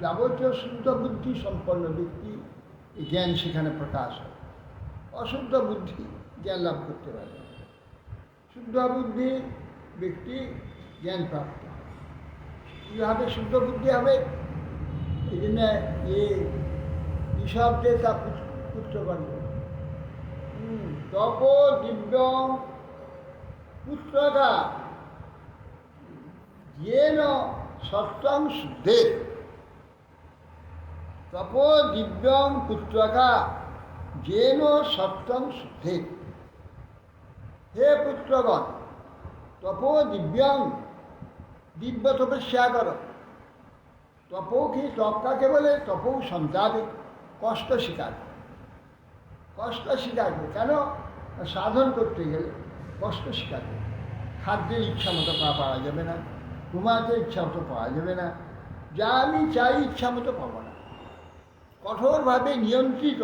Speaker 1: যাবতীয় শুদ্ধ বুদ্ধি সম্পন্ন ব্যক্তি এই জ্ঞান সেখানে প্রকাশ হয়। অশুদ্ধ বুদ্ধি জ্ঞান লাভ করতে পারে, শুদ্ধ বুদ্ধি ব্যক্তি জ্ঞান প্রাপ্ত হয়। কীভাবে শুদ্ধ বুদ্ধি হবে? এই জন্য ঈশব্দে তা পুত্রগণ তপ দিব্যং পুত্রকা येन सत्यं शुद्धे, तपो दिव्यं पुत्रका येन सत्यं शुद्धे। हे पुत्रगण, तपो दिव्यं, दिव्य तपस्या करो। तपो की तप काके बोले? तपो संतापे, कष्ट स्वीकार, कष्ट स्वीकार केन? साधन करते गेले कष्ट स्वीकार, खाद्যের इच्छा मतो पाওয়া যাবে না, ঘুমাতে ইচ্ছা মতো পাওয়া যাবে না, যা আমি চাই ইচ্ছা মতো পাবো না, কঠোরভাবে নিয়ন্ত্রিত।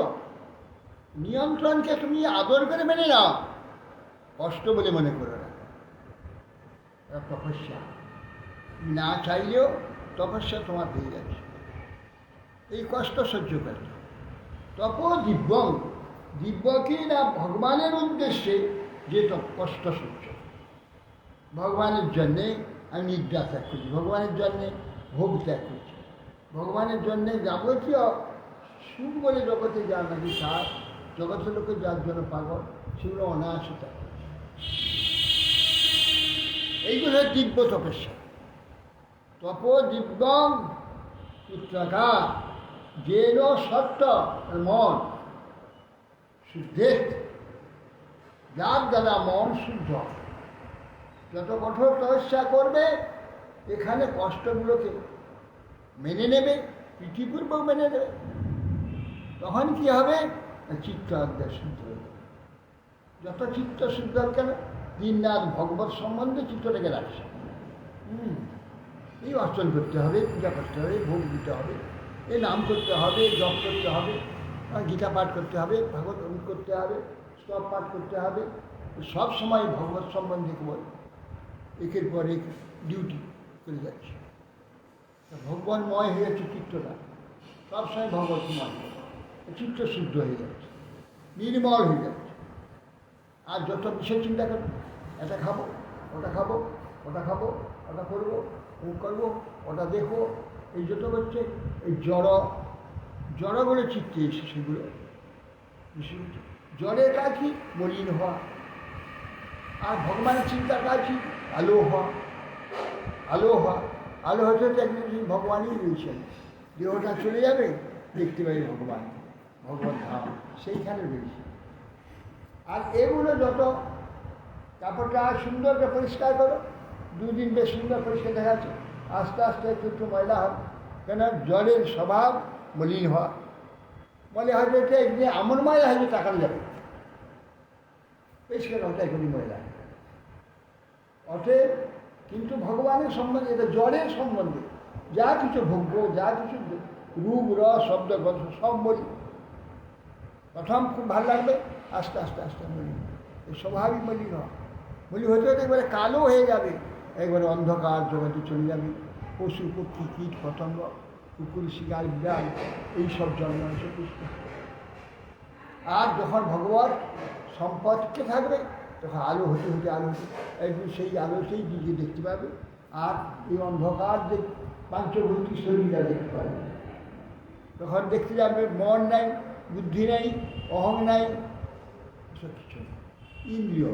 Speaker 1: নিয়ন্ত্রণকে তুমি আদর করে মেনে নাও, কষ্ট বলে মনে করো না, তপস্যা। না চাইলেও তপস্যা তোমার হয়ে যাচ্ছে, এই কষ্ট সহ্য করতে। তপ দিব্যং, দিব্য কি না ভগবানের উদ্দেশ্যে যে কষ্ট সহ্য, ভগবানের জন্যে আমি নিদ্রা ত্যাগ করছি, ভগবানের জন্যে ভোগ ত্যাগ করছি, ভগবানের জন্যে যাবতীয় সুখ বলে জগতে যা নাকি তার, জগতের লোকে যার জন্য পাগল, সেগুলো অনায়াসে ত্যাগ করছে। এইগুলো দিব্য তপস্যা। তপ দিব্যং পুত্রকা যেন সত্য মন শুদ্ধে, যার দ্বারা মন শুদ্ধ, যত কঠোর তপস্যা করবে এখানে কষ্টগুলোকে মেনে নেবে, প্রীতিপূর্বক মেনে নেবে, তখন কী হবে? চিত্ত আজ্ঞা শুদ্ধ হয়ে যাবে। যত চিত্ত শুদ্ধ কেন? দিন রাত ভগবত সম্বন্ধে চিত্তটাকে রাখছে। এই অর্চন করতে হবে, পূজা করতে হবে, ভোগ দিতে হবে, এই নাম করতে হবে, জপ করতে হবে, গীতা পাঠ করতে হবে, ভাগবত করতে হবে, স্তব পাঠ করতে হবে, সব সময় ভগবত সম্বন্ধে বল একের পর এক ডিউটি করে যাচ্ছে। ভগবানময় হয়ে যাচ্ছে চিত্তটা, সবসময় ভগবতময়, চিত্ত শুদ্ধ হয়ে যাচ্ছে, নির্মল হয়ে যাচ্ছে। আর যত বিষয় চিন্তা করবো, এটা খাবো, ওটা খাবো, ওটা খাবো, ওটা করবো, ও করবো, ওটা দেখবো, এই যত হচ্ছে এই জড় বলে চিত্তে এসে সেগুলো জড়ের কাজ কি? মলিন হওয়া, আর ভগবানের চিন্তাটা আছে আলো হওয়া, আলো হওয়া, আলো হতে হতে একদিন ভগবানই রয়েছেন, দেহটা চলে যাবে দেখতে পাই ভগবান, ভগবান ধাম সেইখানে রয়েছে। আর এগুলো যত কাপড়টা সুন্দর করে পরিষ্কার করো, 2 দিন বেশ সুন্দর পরিষ্কার দেখাচ্ছে, আস্তে আস্তে একটু একটু ময়লা হবে, কেন জলের স্বভাব মলিন হওয়া, বলে হয়তো এটা একদিন এমন ময়লা হয়তো টাকানো যাবে, পরিষ্কার হতে এখনই ময়লা। অতএব কিন্তু ভগবানের সম্বন্ধে, এটা জলের সম্বন্ধে যা কিছু ভোগ্য, যা কিছু রূপ রস শব্দ গন্ধ সব বলি, প্রথম খুব ভালো লাগবে, আস্তে আস্তে আস্তে মলিন, এই স্বভাবই মলিন হওয়া, মলিন হতে হতে একবারে কালো হয়ে যাবে, একবারে অন্ধকার জগতে চলে যাবে, পশু পক্ষী কীট পতঙ্গ কুকুর শিকার বিড়াল এইসব জন্ম এসে পুষ্ট। আর যখন ভগবত সম্পদকে থাকবে তখন আলো হতে হতে আলো হতে একদিন সেই আলো সেই দিকে দেখতে পাবে, আর এই অন্ধকার যে পাঞ্চভৌতিক শরীরটা দেখতে পাবে, তখন দেখতে যাবে মন নাই, বুদ্ধি নাই, অহং নাই, সব কিছু নেই, ইন্দ্রিয়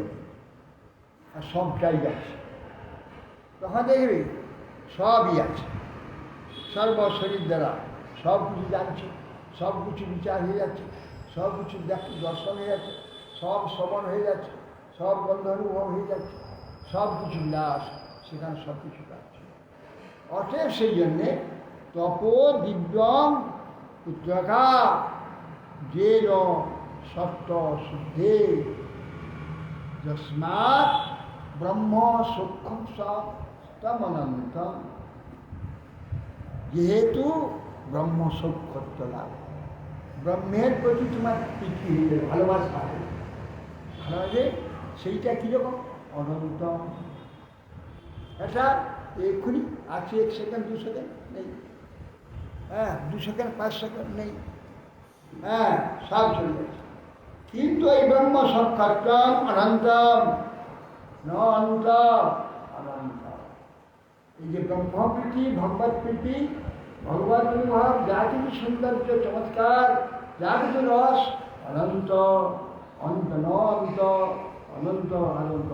Speaker 1: আর সবটাই আছে। তখন দেখবে সবই আছে, সর্বশরীর দ্বারা সব কিছু জানছে, সব কিছু বিচার হয়ে যাচ্ছে, সব কিছু দর্শন হয়ে যাচ্ছে, সব শ্রবণ হয়ে যাচ্ছে, সব গন্ধ অনুভব হয়ে যাচ্ছে, সব কিছু লাশ, সেখানে সব কিছু পাচ্ছে। অতএব সেই জন্যে তপ দিব্যং পুত্রকা যে সত্য শুদ্ধে যস্মাৎ ব্রহ্ম সূক্ষ্ম সপ্তমনন্তম, যেহেতু ব্রহ্ম সূক্ষ্মত্ব লাভ, ব্রহ্মের প্রতি তোমার প্রীতি হয়ে যাবে, ভালোবাসা হবে, ভালোবাসে সেইটা কীরকম অনন্ত। এটা এক্ষুনি আছে, 1 সেকেন্ড 2 সেকেন্ড নেই, হ্যাঁ 2 সেকেন্ড 5 সেকেন্ড নেই, হ্যাঁ সব চলে যাচ্ছে। কিন্তু এই ব্রহ্ম সত্তাত্ম অনন্তম, ন অন্ত অনন্ত, এই যে ব্রহ্মপ্রীতি ভগবত প্রীতি ভগবত অনুভব যা কিছু সৌন্দর্য চমৎকার যা কিছু রস অনন্ত, অন্ত ন অন্ত অনন্ত অনন্ত,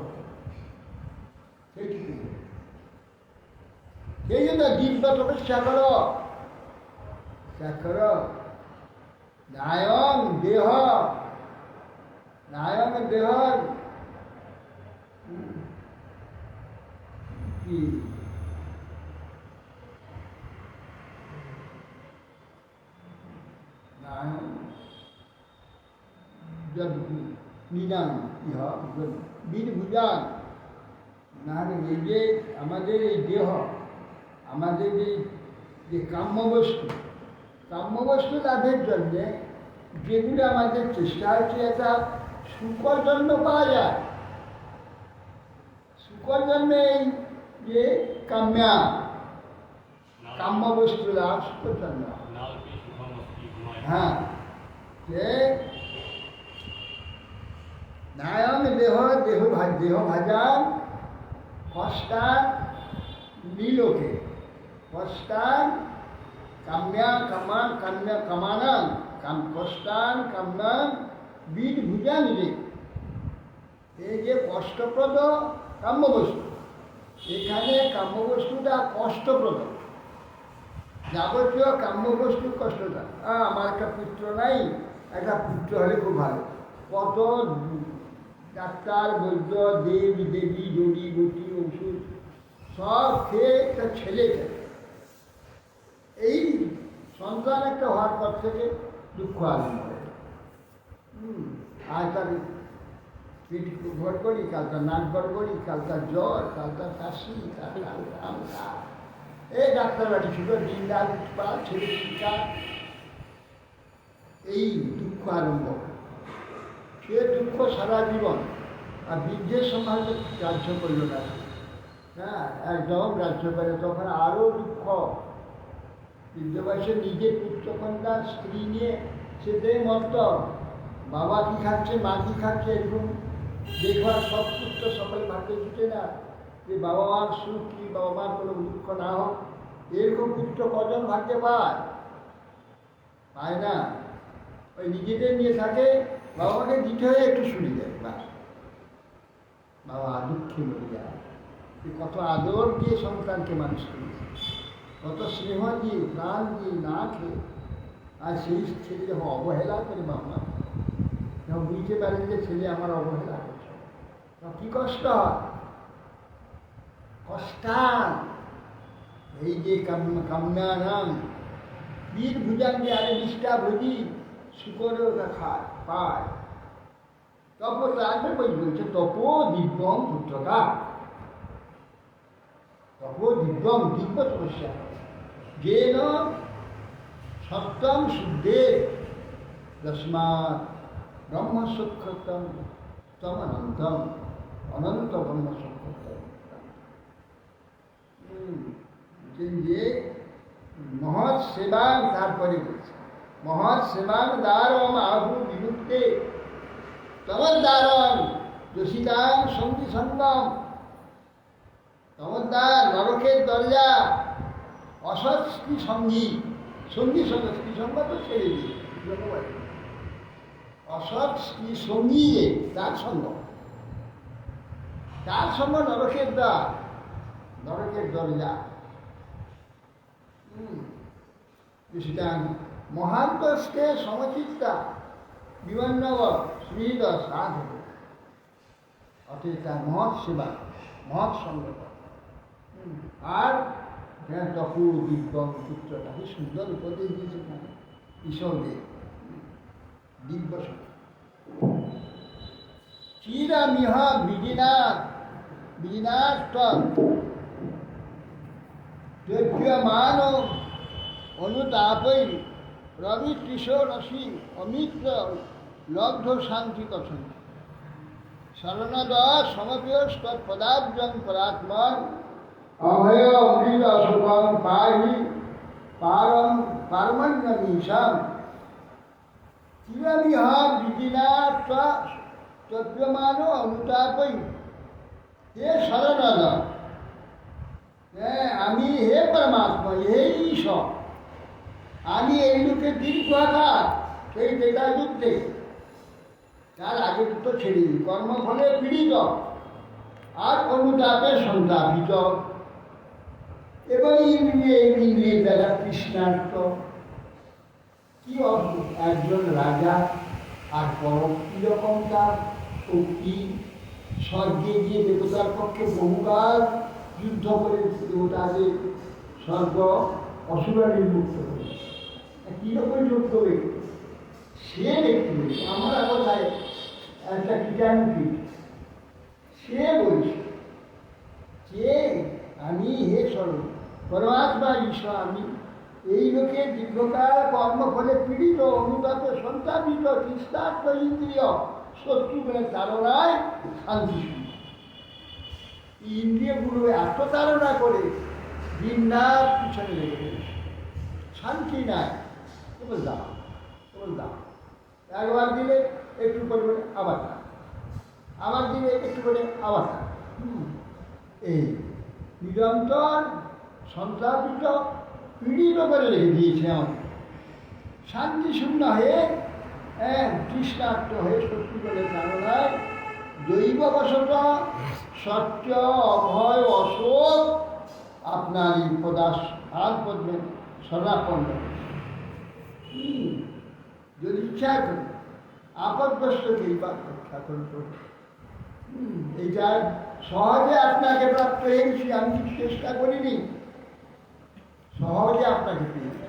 Speaker 1: সেইটুকু। সেই জন্য দিব্য তপস্যা করো, ত্যাগ করো। নায়ং দেহ, নায়ং দেহ কি নিদান ইহ বীর ভুজান, না এই যে আমাদের এই দেহ, আমাদের যে কাম্যবস্তু লাভের জন্যে যেগুলো আমাদের চেষ্টা হচ্ছে, এটা সুখর জন্য পাওয়া যায়, সুখর জন্য এই যে কাম্যবস্তু লাভ সুখর জন্য, হ্যাঁ যে নায়ং দেহ দেহ ভাজান কষ্টান নীলোকে, কষ্টান কামানাং কষ্টান কাম্যান বীর ভুজা নিজে, এই যে কষ্টপ্রদ কাম্যবস্তু, এখানে কাম্যবস্তুটা কষ্টপ্রদ, যাবতীয় কাম্যবস্তু কষ্টটা। আমার একটা পুত্র নাই, একটা পুত্র হলে খুব ভালো, কত ডাক্তার বৈদ্য দেব দেবী জড়ি বটি ওষুধ সব খেয়ে একটা ছেলে চাই, এই সন্তান একটা হওয়ার পর থেকে দুঃখ আরম্ভ হয়। আর তার পিঠ ভর করি, কাল তার নাক ভর করি, কাল তার জ্বর, কাল তার কাশি, এই ডাক্তার বাড়ি ছিল দিন রাত উৎপাত, ছেলে শিকার, এই দুঃখ আরম্ভ হয়। সে দুঃখ সারা জীবন, আর বীর্যের সমাজ রাজ্য করল না, হ্যাঁ একদম রাজ্য করে, তখন আরও দুঃখ। বৃদ্ধ বয়সে নিজের পুত্রকন্যা স্ত্রী নিয়ে সেটাই মত, বাবা কি খাচ্ছে মা কি খাচ্ছে এরকম দেখবার সব পুত্র সকল ভাগ্যে জুটে না, যে বাবা মার সুখ কি, বাবা মার কোনো দুঃখ না হোক, এরকম পুত্র কজন ভাগ্যে পায় না। ওই নিজেদের নিয়ে থাকে, বাবা মাকে দিতে হয়ে একটু শুনে যায়, বা বাবা দুঃখে মরে যায়। কত আদর দিয়ে সন্তানকে মানুষ করেছে, কত স্নেহ দিয়ে প্রাণ দিয়ে না খেয়ে, আর সেই ছেলে যখন অবহেলা করে বাবা, যখন বুঝতে পারেন যে ছেলে আমার অবহেলা করছে, তখন কী কষ্ট হয়, কষ্টান। এই যে কামনানাম বীর ভুজাঙ্গে আরে নিষ্ঠা ভোজি শুকরেও খায় পায়, তপতাকে বলছে তপ দিব্যম পুত্রকা, তপ দিব্যম দিব্য তপস্যা, যেন সত্যম শুদ্ধে তস্মাৎ ব্রহ্মসুক্ষতম তম অনন্তম, অনন্ত ব্রহ্মসুক্ষতম। যে মহৎ সেবাং, তারপরে বলছে মহৎ সেবাং দ্বারম আহু বিমুক্তে তমদ্বারম যোশিতাং সঙ্গী সঙ্গম, তমদ্বার নরকের দরজা, অসৎ স্ত্রী সঙ্গী, সঙ্গী সঙ্গ, স্ত্রী সঙ্গ তো ছেড়ে দিয়ে, অসৎ স্ত্রী সঙ্গী তার সঙ্গ, তার সঙ্গ নরকের দ্বার, নরকের দরজা। সুতরাং মহান্তস্কে সমচিত্তা বিমাননগর শ্রীদ সাধু, অর্থাৎ তার মহৎ সেবা, মহৎ সঙ্গ। আর তপু দিব্যম পুত্রটা কি সুন্দর উপদেশ দিয়েছে ঈশ্বরদেব, দিব্য চিরামিহ বিজিনাথ বিজিনাথ যোগ্যমান অনুতাপৈ রবি কিশোরসি অমিত্র লব্ধ শান্তি কথন শরণদ সমপিয়স্তৎপদাব্জং পরাত্মন অভয় অমৃত সুখং পাহি পারম পারমন্যমীশাম চিরমিহ বিজিনাথ তপ্যমান অনুতাপৈ হে শরণদ, আমি হে পরমাত্মা, হে ঈশ্বর, আমি এই লোকে দীর্ঘাঘাত সেই দেখা যুদ্ধে তার আগে তো ছেড়ে দিই, কর্মফলে পীড়িত আর অনুতাপে সন্তাপিত, এবং ইন্দ্রিয়ের দ্বারা তৃষ্ণার্ত। কি অদ্ভুত একজন রাজা, আর পরম কীরকম তার শক্তি, স্বর্গে গিয়ে দেবতার পক্ষে বহুকাল যুদ্ধ করে দেবতাদের স্বর্গ অসুরা নির্মুক্ত করে, কীরকম যোগ্য ব্যক্তি সে দেখতে পেয়েছে। আমার কথায় একটা কীটানুটি সে বলছে যে আমি হে স্বরূপ পরমাত্মা ঈশ্বর, আমি এই লোকে দীর্ঘকাল কর্মফলে পীড়িত, অনুতাপে সন্তাপিত, তৃষ্ণার্ত ইন্দ্রিয় শত্রুগুলোর তাড়নায় শান্তি শূন্য। ইন্দ্রিয়গুলো এত তাড়না করে দিনরাত পিছনে লেগে গেছে, শান্তি নাই, কেবল দাও, কেবল দাও। একবার দিলে একটু পরিমাণে আবার দাও, আবার দিলে একটু করে আবার দাও। এই নিরন্তর সন্ত্রাপিত পীড়িত করে রেখে দিয়েছে আমাকে, শান্তি শূন্য হয়ে তৃষ্ণার্ত হয়ে শত্রুগুলোর কারণায় জৈববশত সত্য অভয় অশোক আপনার এই পদাস আর পদ্মে সদাপন্ন। যদি ইচ্ছা করি আপদগ্রস্তকে এইবার রক্ষা করতে, এইটা সহজে আপনাকে প্রাপ্ত হয়েছি, আমি কিছু চেষ্টা করিনি, সহজে আপনাকে পেয়েছি।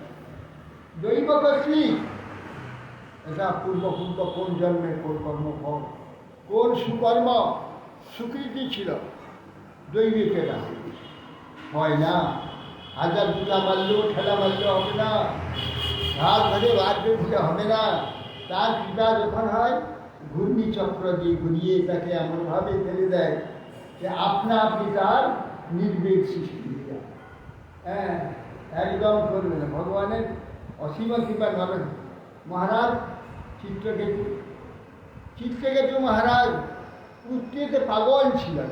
Speaker 1: দৈব কর্তৃ, এটা পূর্বপূর্ব কোন জন্মের কোন কর্মফল, কোন সুকর্ম স্বীকৃতি ছিল, দৈবিকেরা হয় না। হাজার দুটা মারলেও ঠেলা মারলেও হবে না, ঘাট ধরে বাঁধবে দিলে হবে না। তার কৃপা যখন হয় ঘূর্ণিচক্র দিয়ে ঘুরিয়ে তাকে এমনভাবে ফেলে দেয় যে আপনা আপনি তার নির্বেগ সৃষ্টি হয়ে যায়। একদম করবে না। ভগবানের অসীম কৃপা নয়। মহারাজ চিত্রকেতু মহারাজ পুত্রেতে পাগল ছিলেন,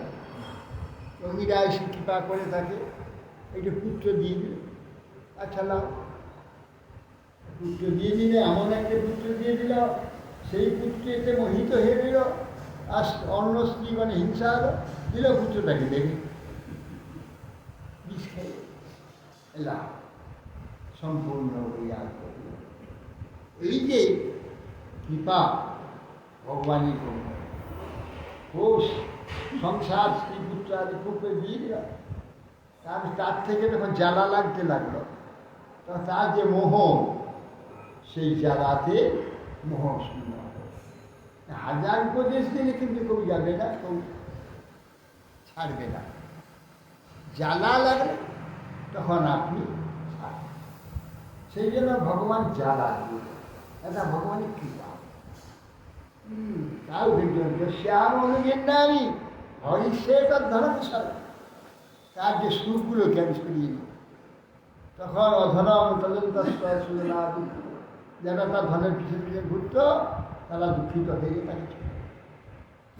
Speaker 1: রঙিরা এসে কৃপা করে তাকে একটু পুত্র দিয়ে দিল। আচ্ছা না, পুত্র দিয়ে দিলে, এমন একটা পুত্র দিয়ে দিল, সেই পুত্রেতে মোহিত হয়ে গেল আর অন্য স্ত্রীগণে হিংসা হলো, দিল পুত্রটাকে দেখে বিষ খেয়ে এলাম সম্পূর্ণ ইয়াদ করল। এই যে কৃপা ভগবানের করল, ও সংসার স্ত্রী পুত্র আদি খুবকে দিয়ে দিল। তার থেকে যখন জ্বালা লাগতে লাগলো, তখন তার যে মোহ, সেই জ্বালাতে মোহ শূন্য। হাজার উপদেশ দিলে কিন্তু কেউ যাবে না, কেউ ছাড়বে না। জ্বালা লাগলে তখন আপনি ছাড়বেন। সেই জন্য ভগবান জ্বালা দিয়ে, এটা ভগবানের কৃপা। তাও দেখবেন শ্যাম অনুগেন্দানি হরিষে তার ধর্ম সার, তার যে সুরগুলোকে আমি সরিয়ে দিই, তখন অধনম তদন্ত যারা তার ধনের পিছনে পিছনে ঘুরত, তারা দুঃখিত হয়ে তাকে ছিল।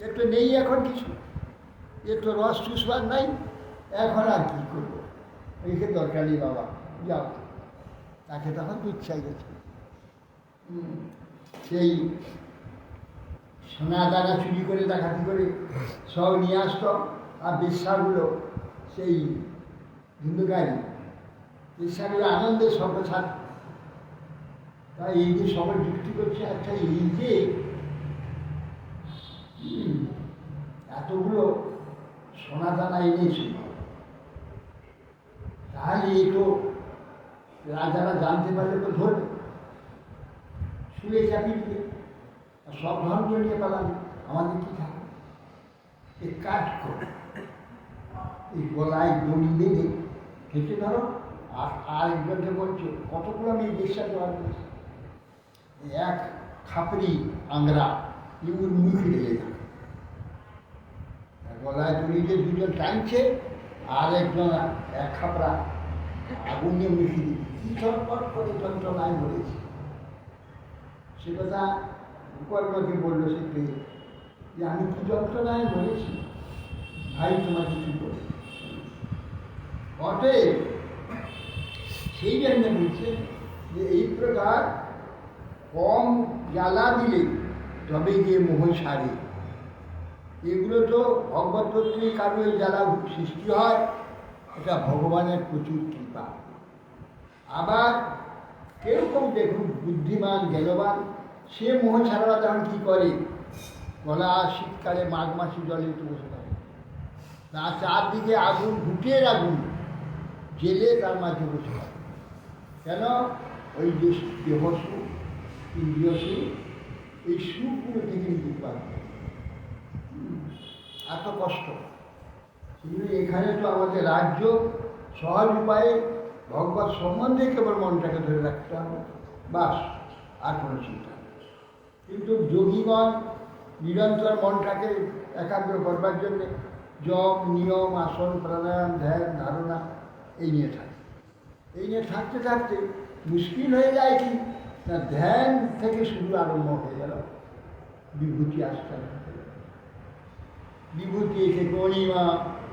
Speaker 1: এর তো নেই এখন কিছু, এর তো রস চুষবার নাই, এখন আর কী করবো, একে দরকার নেই বাবা, যাও। তাকে তখন উৎসাহ গেছে। সেই সোনা দানা চুরি করে ডাকাতি করে সব নিয়ে আসতো, আর বেশ্যাগুলো সেই হিন্দুগাড়ি বেশ্যাগুলো আনন্দের সঙ্গে ছাড়। তাই এই যে সবাই যুক্তি করছে, আচ্ছা এই যে এতগুলো সোনা দানা এনেছিল, তাহলে এই তো রাজারা জানতে পারলে তো ধরবে, শুয়ে চাপিয়ে দিলে, সব ধন জড়িয়ে পালাবে, আমাদের কী থাকে? এই কাজ করে এই গলায় দড়ি বেঁধে খেতে ধরো, আর একজনকে বলছো কতগুলো আমি এই দেশটা জোগাড় করেছি, এক খাপড়ি আংরা ইউর মুখে লেগে থাকে, গলায় দড়ি দিয়ে দুজন টানছে, আর একজন এক খাপড়া আগুন নিয়ে মুখে দিচ্ছে, কি ছটপট করে যন্ত্রণায় মরেছে। সে কথা কর্মকে বললো সে পেয়ে, যে আমি কি যন্ত্রণায় মরেছি, ভাই তোমার কিছু বলে। অতএব সেই জন্য বলছে যে এই প্রকার কম জ্বালা দিলে তবে গিয়ে মোহ সারে। এগুলো তো ভগবত প্রত্যেক কারো এই জ্বালা সৃষ্টি হয়, এটা ভগবানের প্রচুর কৃপা। আবার কেউ কেউ দেখুন বুদ্ধিমান জ্ঞানবান, সে মোহ ছাড়া তখন কী করে, গলা শীতকালে মাঘ মাসে জলে একটু বসে থাকে, তার চারদিকে আগুন, ঘুটের আগুন জেলে তার মাঝে বসে থাকে। কেন? ওই যে দেহসু ইন্দ্রিয় সুখ, এই সুখগুলো থেকে নিতে পারবে, এত কষ্ট। কিন্তু এখানে তো আমাদের রাজ্য সহজ উপায়ে ভগবত সম্বন্ধে কেবল মনটাকে ধরে রাখতে হবে, বাস, আর কোনো চিন্তা নেই। কিন্তু যোগীগণ নিরন্তর মনটাকে একাগ্র করবার জন্যে জপ, নিয়ম, আসন, প্রাণায়াম, ধ্যান, ধারণা এই নিয়ে থাকে। এই নিয়ে থাকতে থাকতে মুশকিল হয়ে যায় কি না, ধ্যান থেকে শুরু আরম্ভ হয়ে গেল বিভূতি আসতে আসতে। বিভূতি এসে অণিমা,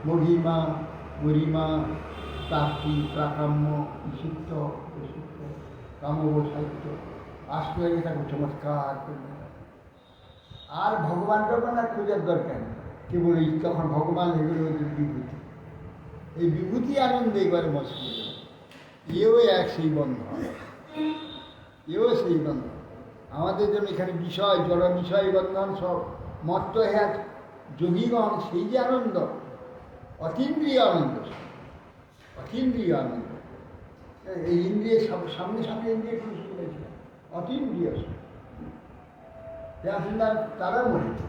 Speaker 1: মহিমা, গরিমা, প্রাপ্তি, প্রাকাম্য, নিষিদ্ধ, প্রসিদ্ধ, কামব, সাহিত্য আসতে হয়ে তাকে চমৎকার করবে। আর ভগবান আর খোঁজার দরকার নেই, কেবল এই তখন ভগবান এগুলো বিভূতি, এই বিভূতি আনন্দে একবারে মস্ত। এও এক সেই বন্ধন, এও সেই বন্ধন। আমাদের জন্য এখানে বিষয়, জড় বিষয় বন্ধন সব মত্ত হ্যাঁ, যোগীগণ সেই যে আনন্দ, অতীন্দ্রিয় আনন্দ, অতীন্দ্রিয় আনন্দ। এই ইন্দ্রিয় সামনে সামনে ইন্দ্রিয় খুশি হয়েছে, অতীন্দ্রিয় তারা মরেছে।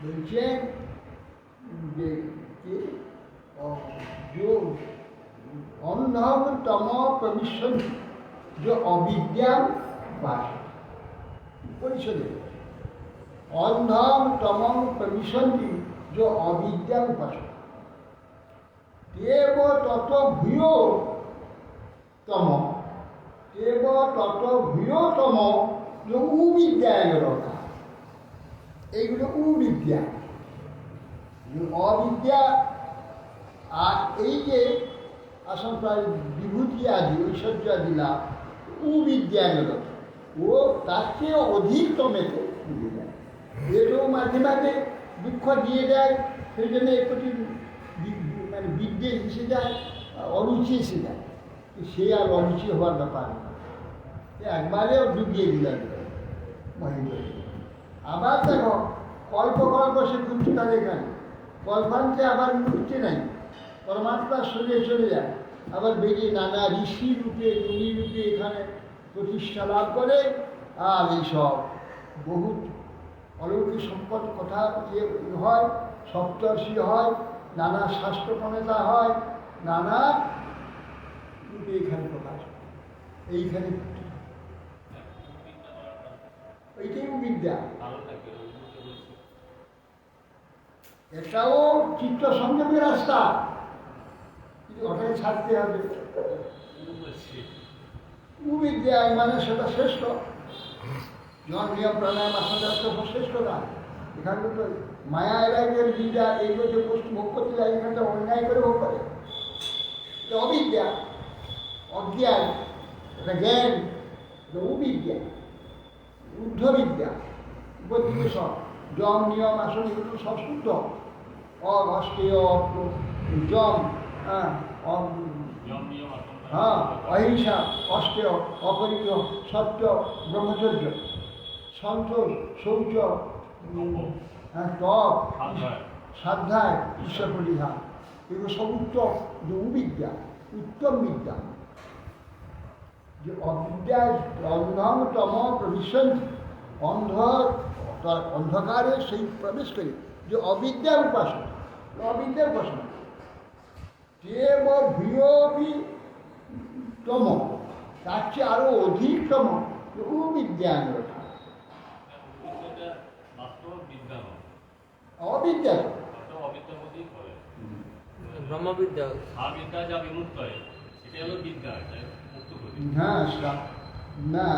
Speaker 1: বলছেন যে অন্ধম তম প্রবিশন যে অবিদ্যা বাস পরিষদে, অন্ধম তম প্রবিশন্তি যে অবিদ্যা উপাসনা, দেব তত ভূয় তম, দেব তত ভূয়তম যে উবিদ্যায় রক্ষা। এইগুলো উবিদ্যা, অবিদ্যা। আর এই যে আসল প্রায় বিভূতি আদি, ঐশ্বর্য আদি লাভ, উবিদ্যায় রক্ষা, ও তার চেয়ে অধিকতমেতে উঠে যায়। এরও মাঝে মাঝে দুঃখ দিয়ে দেয়, সেই জন্য এর প্রতি মানে বিদ্বেষ এসে যায়, অরুচি এসে যায়। সে আর অরুচি হওয়ার ব্যাপার না, একবারেও ডুবিয়ে দিলেন মহেন্দ্র। আবার দেখো কল্প কল্প সে ঘুরছে তাদের এখানে, কল্পান্তে আবার ঘুরছে নাই, পরমাত্মার শরীরে চলে যায়, আবার বেরিয়ে নানা ঋষি রূপে মুনি রূপে এখানে প্রতিষ্ঠা লাভ করে। আর এইসব বহু অলৌকিক সম্পদ কথা ইয়ে হয়, সপ্তর্ষি হয়, নানা শাস্ত্র প্রণেতা হয়, নানা রূপে এখানে প্রকাশ, এইখানে এইটাই বিদ্যা। এটাও চিত্ত সংযমের রাস্তা, কিন্তু ওটাকে ছাড়তে হবে। বিদ্যা মানে সেটা শ্রেষ্ঠ, জন নিয়ম প্রাণায়াম আসন শ্রেষ্ঠ না। এখানে তো মায়া এলাকার বিদ্যা এইগুলো যে বস্তু ভোগ করতে যায়, এখানটা অন্যায় করে ভোগ করে, অবিদ্যা, অজ্ঞান, এটা জ্ঞান, অবিদ্যা, ঊর্ধ্ববিদ্যা, উপদিকে সব যম নিয়ম আসন এগুলো সব শুদ্ধ, অষ্টেয় যম, হ্যাঁ অহিংসা, অষ্টেয়, অপরিক, সত্য, ব্রহ্মচর্য, সন্তোষ, শৌচ, তপ, সাধ্যায়, ঈশ্বর পরিধান, এগুলো সব উত্তম, যে উবিদ্যা, উত্তম বিদ্যা। যে অবিদ্যায় অন্ধতম প্রবিশন্তি, অন্ধকারে সেই প্রবেশ করে যে অবিদ্যার উপাসনা, অবিদ্যার উপাসনা দেব ভূয়পি তম, তার চেয়ে আরো অধিকতম বিজ্ঞান, অবিদ্যা
Speaker 3: ব্রহ্মবিদ্যা,
Speaker 1: হ্যাঁ না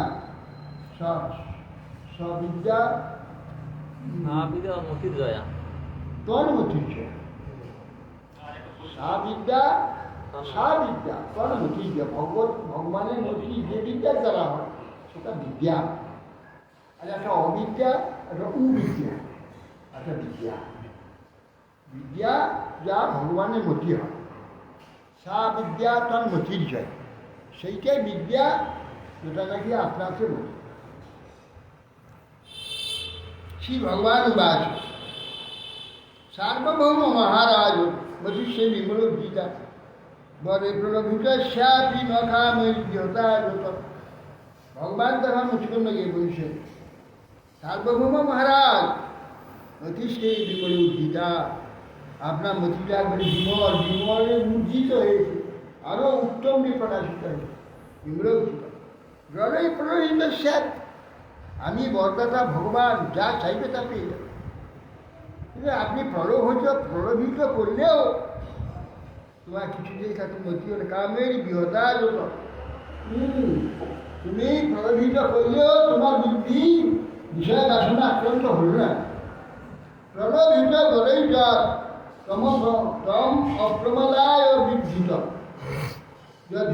Speaker 1: সবিদ্যা
Speaker 3: মহাবিদ্যা মতির দয়া,
Speaker 1: তোর মতির্য, সাবিদ্যা, সাবিদ্যা তোর মতির্য, ভগবানের মতি যে বিদ্যার দ্বারা হয় সেটা বিদ্যা। আর একটা অবিদ্যা, একটা উবিদ্যা, একটা বিদ্যা, বিদ্যা যা ভগবানের মতি হয়, সাবিদ্যা তোর মতির্য, সেইটাই বিদ্যা যেটা নাকি আপনাকে মতি। শ্রী ভগবান উবাচ সার্বভৌম মহারাজ বশিষ্ঠে বিমল গীতা বরে প্রণভিতস্যাপি নখামৃহতারত। ভগবান তখন মুচকুন্দ গিয়ে বলছেন, সার্বভৌম মহারাজ অতিষ্ঠে বিমল গীতা, আপনার মতিটা একবারে বিমল, বিমলে উজ্জিত হয়েছে, আরও উত্তম প্রকাশিত হয়েছে বিমল গীতা। জলেই প্রণহিতস্যাপ, আমি বরদাতা ভগবান, যা চাইবে তা পেয়ে যাবে। কিন্তু আপনি প্রলোভিত করলেও তোমার কিছুতেই তাকে মতি হলে কামের বিহতা যত, তুমি প্রলোভিত করলেও তোমার বুদ্ধি বিষয় বাসনা আক্রান্ত হল না। প্রলোভিত বলেই তম অপ্রমদায় বিদ্ধৃত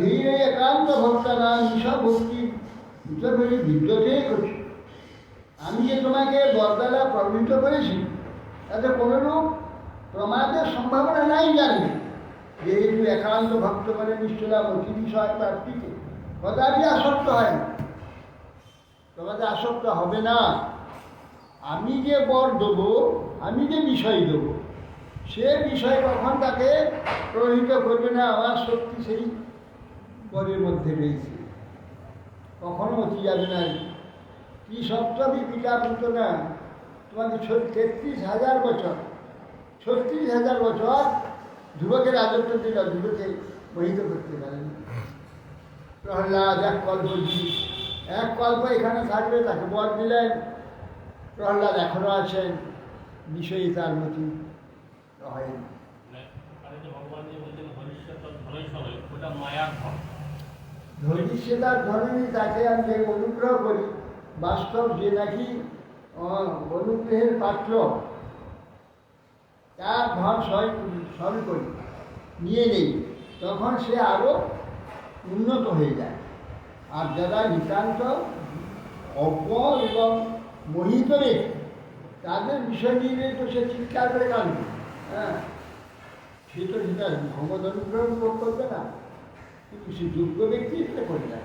Speaker 1: ধীর একান্ত ভক্তানা নিশা ভক্তি বিদ্যতে করছি। আমি যে তোমাকে বরদালা প্রভাবিত করেছি তাতে কোনোরূপ প্রমাদের সম্ভাবনা নাই, জানি যেহেতু একান্ত ভক্ত মানে নিশ্চলা অতি বিষয় প্রাপ্তিতে কদাপি আসক্ত হয় না, তোমাদের আসক্ত হবে না। আমি যে বর দেবো, আমি যে বিষয় দেবো, সে বিষয় কখন তাকে প্রভাবিত করবে না, আমার শক্তি সেই বরের মধ্যে রয়েছে, কখনো অতি যাবে না। কি সপ্তমী পিতা পুত্র না, তোমাকে 33,000 বছর, 36,000 বছর ধ্রুবকে রাজত্ব দিল, ধ্রুবকে মোহিত করতে পারেন। প্রহ্লাদ এক কল্প এখানে থাকবে, তাকে বর দিলেন। প্রহ্লাদ এখনো আছেন, বিষয়ী তার মতি হয়নি। ধরিষ্যতার ধরনী তাকে আমি অনুগ্রহ করি, বাস্তব যে নাকি অনুগ্রহের পাত্র, তার ধন সয় করি, নিয়ে নেই, তখন সে আরও উন্নত হয়ে যায়। আর যারা নিতান্ত অজ্ঞ এবং মোহিত রেখে তাদের বিষয় নিয়ে তো সে চিৎকার করে কাঁদবে। হ্যাঁ, সে তো সেটা ভগবত অনুগ্রহ ভোগ করবে না, কিন্তু সে যোগ্য ব্যক্তি সেটা করে না।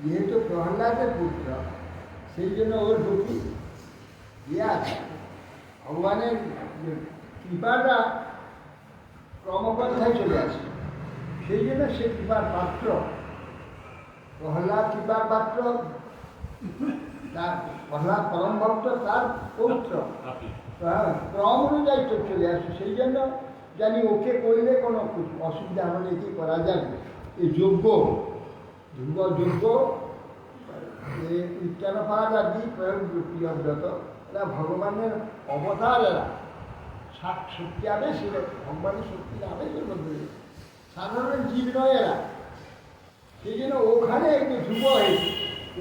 Speaker 1: যেহেতু প্রহ্লাদের পুত্র, সেই জন্য ওর প্রতি ইয়ে আছে, ভগবানের কৃপাটা ক্রমপন্থায় চলে আসে, সেই জন্য সে কৃপার পাত্র। প্রহ্লাদ কৃপার পাত্র, তার প্রহ্লাদ পরম ভক্ত, তার পৌত্র, ক্রম অনুযায়ী তো চলে আসে। সেই জন্য জানি ওকে করলে কোনো অসুবিধা হলে কি করা যাবে। এই যোগ্য যোগ্য উচ্চারণাদি প্রয়োগ প্রিয়ব্রত, এরা ভগবানের অবতার, এরা শক্তি আবেশ, ভগবানের শক্তির আবেশের মধ্যে সাধারণ জীব নয় এরা। সেই জন্য ওখানে একটু ধ্রুব হয়েছে,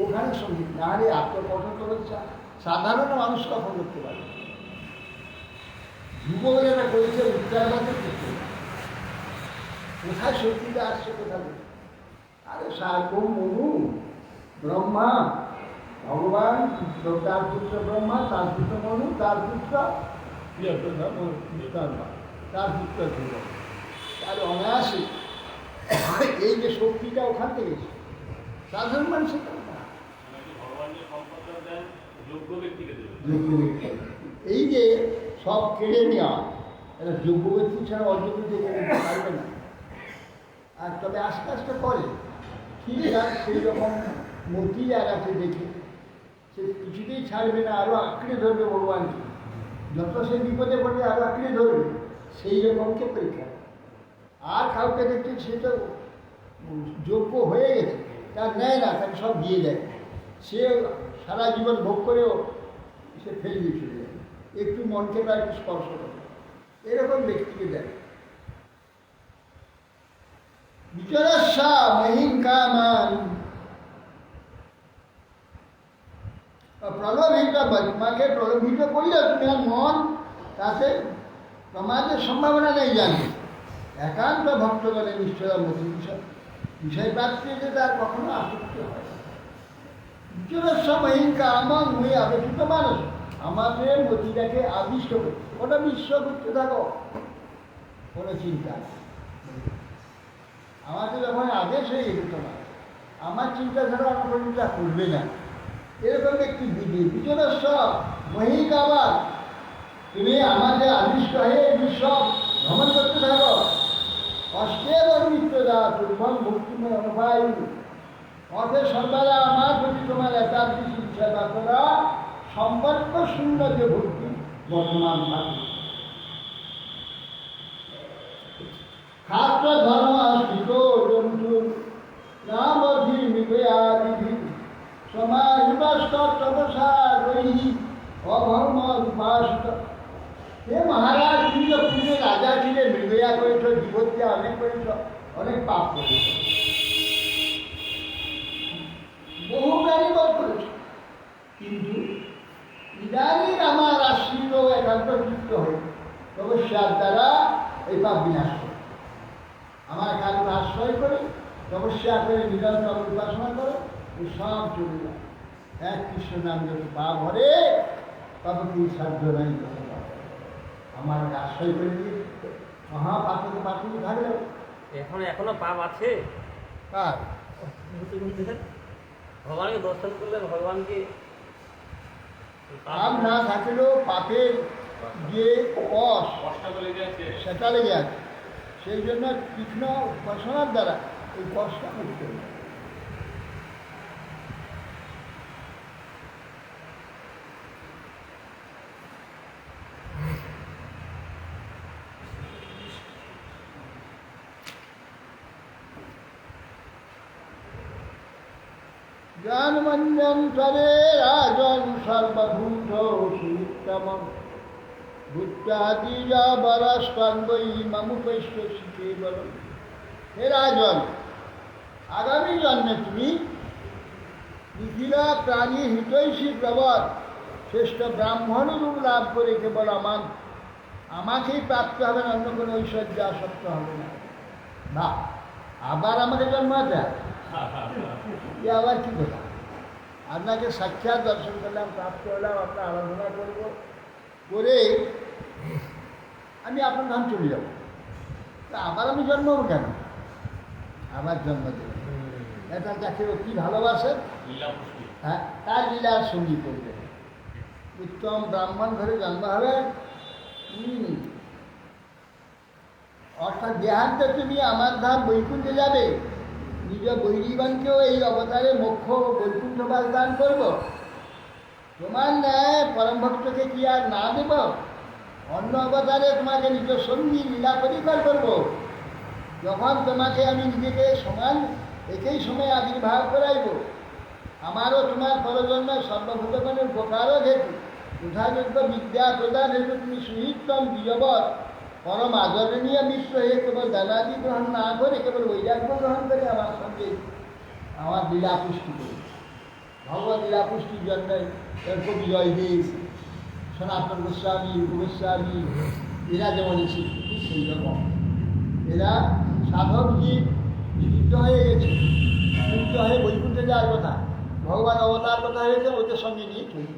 Speaker 1: ওখানে সঙ্গীত নাহলে আত্মকথন করেছে সাধারণ মানুষ কখন করতে পারে। ধ্রুব যেটা করেছে উচ্চারণাতে করতে, কোথায় শক্তিটা আসছে কোথায়? আরে সার্বম মনু ব্রহ্মা, ভগবান তার পুত্র ব্রহ্মা, তার পুত্র মনু, তার পুত্র তার পুত্র ধ্রুব। তার অনায়াসে এই যে শক্তিটা ওখান থেকে এসে সাধারণ মানুষের এই যে সব কেড়ে নেওয়া, এটা যোগ্য ব্যক্তি ছাড়া অযোগ্য কেড়ে নিতে পারবে না। আর তবে আস্তে আস্তে করে ঠিক আছে, সেই রকম মূর্তি আর আছে দেখে সে কিছুতেই ছাড়বে না, আরও আঁকড়ে ধরবে ভগবানকে। যত সে বিপদে পড়বে আরও আঁকড়ে ধরবে, সেই রকমকে পরীক্ষা। আর কাউকে দেখতে সে তো যোগ্য হয়ে গেছে, তার নেয় না, তাকে সব দিয়ে দেয়। সে সারা জীবন ভোগ করেও সে ফেলে দিয়ে চলে যায়, একটু মনকে তার একটু স্পর্শ করে, এরকম ব্যক্তিকে দেয়। বিচরস্যা মহিম কামান প্রলোভিত, তোমাকে প্রলোভিত করলে তুমি আর মন তাতে প্রমাদের সম্ভাবনা নেই। জানি একান্ত ভক্তগণের নিশ্চয় মতি বিষয় প্রাপ্তিতে তার কখনো আসক্তি হয় না। বিচরস্য মহিম কামান, মুই আবেশিত মানুষ, আমাদের মতিটাকে আবিষ্ট করছে, ওটা বিশ্ব করতে থাকো, কোনো চিন্তা নেই। আমাকে যখন আদেশ হয়ে গেছে তোমার, আমার চিন্তাধারা অনুপ্রণিতা করবে না, এরকম একটি বিধি। বিচরস্য মহিক, আবার তুমি আমাদের আবিষ্ট হয়ে বিশ্ব ভ্রমণ করতে থাকো। অষ্টের অনিত্যদা তুর্ভম ভক্তিময় অনুপায়, অর্থে সর্বদা আমার প্রতি তোমার একাদৃশ ইচ্ছা বার্তা সম্পর্ক শূন্য যে ভক্তি বর্তমান থাকে। খাদ্য ধর্ম স্থিত জন্তু নাম অধীর মিগয়াদিধি সমাহিতস্তবসা রহি অধর্ম উপাসিত। হে মহারাজ, তুমি তো পূর্বে রাজা ছিলে, মৃগয়া করেছ, জীবত্যা অনেক করেছ, অনেক পাপ করেছ, বহু প্রাণীবধ করেছ, কিন্তু ইদানিং আমার আশ্রিত একান্তযুক্ত হয়ে তপস্যার দ্বারা এই পাপ বিনাশ করে, আমার কারণ আশ্রয় করে তপস্যা করে নিরন্তর উপাসনা করো, ও সব চলে যায়। এক কৃষ্ণ নাম যত পাপ হরে তত কি সাধ্য নাই, আমার আশ্রয় করে দিয়ে মহাপাতকে পাতকে থাকলে
Speaker 3: এখনো পাপ আছে।
Speaker 1: কার
Speaker 3: ভগবানকে দর্শন করলে ভগবানকে
Speaker 1: পাপ না থাকলেও পাপের যে কষ সেটা লেগে আছে, সেই জন্য কৃষ্ণ উপাসনার দ্বারা এই কষ্টটা মুক্ত হয়ে যায়। জ্ঞানমঞ্জন্তরে রাজন সর্বভূত সুত্তম ভূত্যাদি যা বরস্কন্বই মামুপৈশ্য শিখে বল। হে রাজন, আগামী জন্মে তুমি নিখিলা প্রাণী হিতৈষী প্রবর শ্রেষ্ঠ ব্রাহ্মণ রূপ লাভ করে কেবল আমাকেই প্রাপ্ত হবে না, অন্য কোনো ঐশ্বর্য আসক্ত হবে না। না, আবার আমাকে জন্ম আছে, এ আবার কী কথা? আপনাকে সাক্ষাৎ দর্শন করলাম, প্রাপ্ত হলাম, আপনার আরাধনা করবো, করে আমি আপনার ধাম চলে যাব। তা আবার আমি জন্মাবো কেন? আবার জন্ম দেব এটা যাকে অতি ভালোবাসে, হ্যাঁ, তার লীলার সঙ্গী করবে। উত্তম ব্রাহ্মণ ঘরে জন্ম হবে। অর্থাৎ দেহান্তে তুমি আমার ধাম বৈকুণ্ঠে যাবে, নিজ বৈরীগণকেও এই অবতারে মোক্ষ বৈকুণ্ঠবাস দান করব। তোমার ন্যায় পরম ভক্তকে কি আর না দেব? অন্য অবতারে তোমাকে নিজ সঙ্গী লীলা পরিকর করব। যখন তোমাকে আমি নিজেকে সমান একই সময় আবির্ভাব করাইব, আমারও তোমার পরজন্মে সর্বভূতগণের উপকারক হেতু যথাযোগ্য বিদ্যা প্রদান হেতু তুমি সুহিতম বিজবৎ পরম আদরণীয় মিত্র হয়ে কেবল দানাদি গ্রহণ না করে কেবল বৈরাগ্য গ্রহণ করে আমার সঙ্গে আমার লীলা পুষ্টি করি। ভগবত লীলা পুষ্টির জন্য কবি জয়দেব, সনাতন গোস্বামী, গোস্বামী এরা যেমন এসেছে সেই রকম এরা সাধক জীব সিদ্ধ হয়ে গেছে, সিদ্ধ হয়ে বৈকুণ্ঠে যাওয়ার কথা, ভগবান অবতার কথা হয়েছে, ওদের সঙ্গে নিয়ে চলি।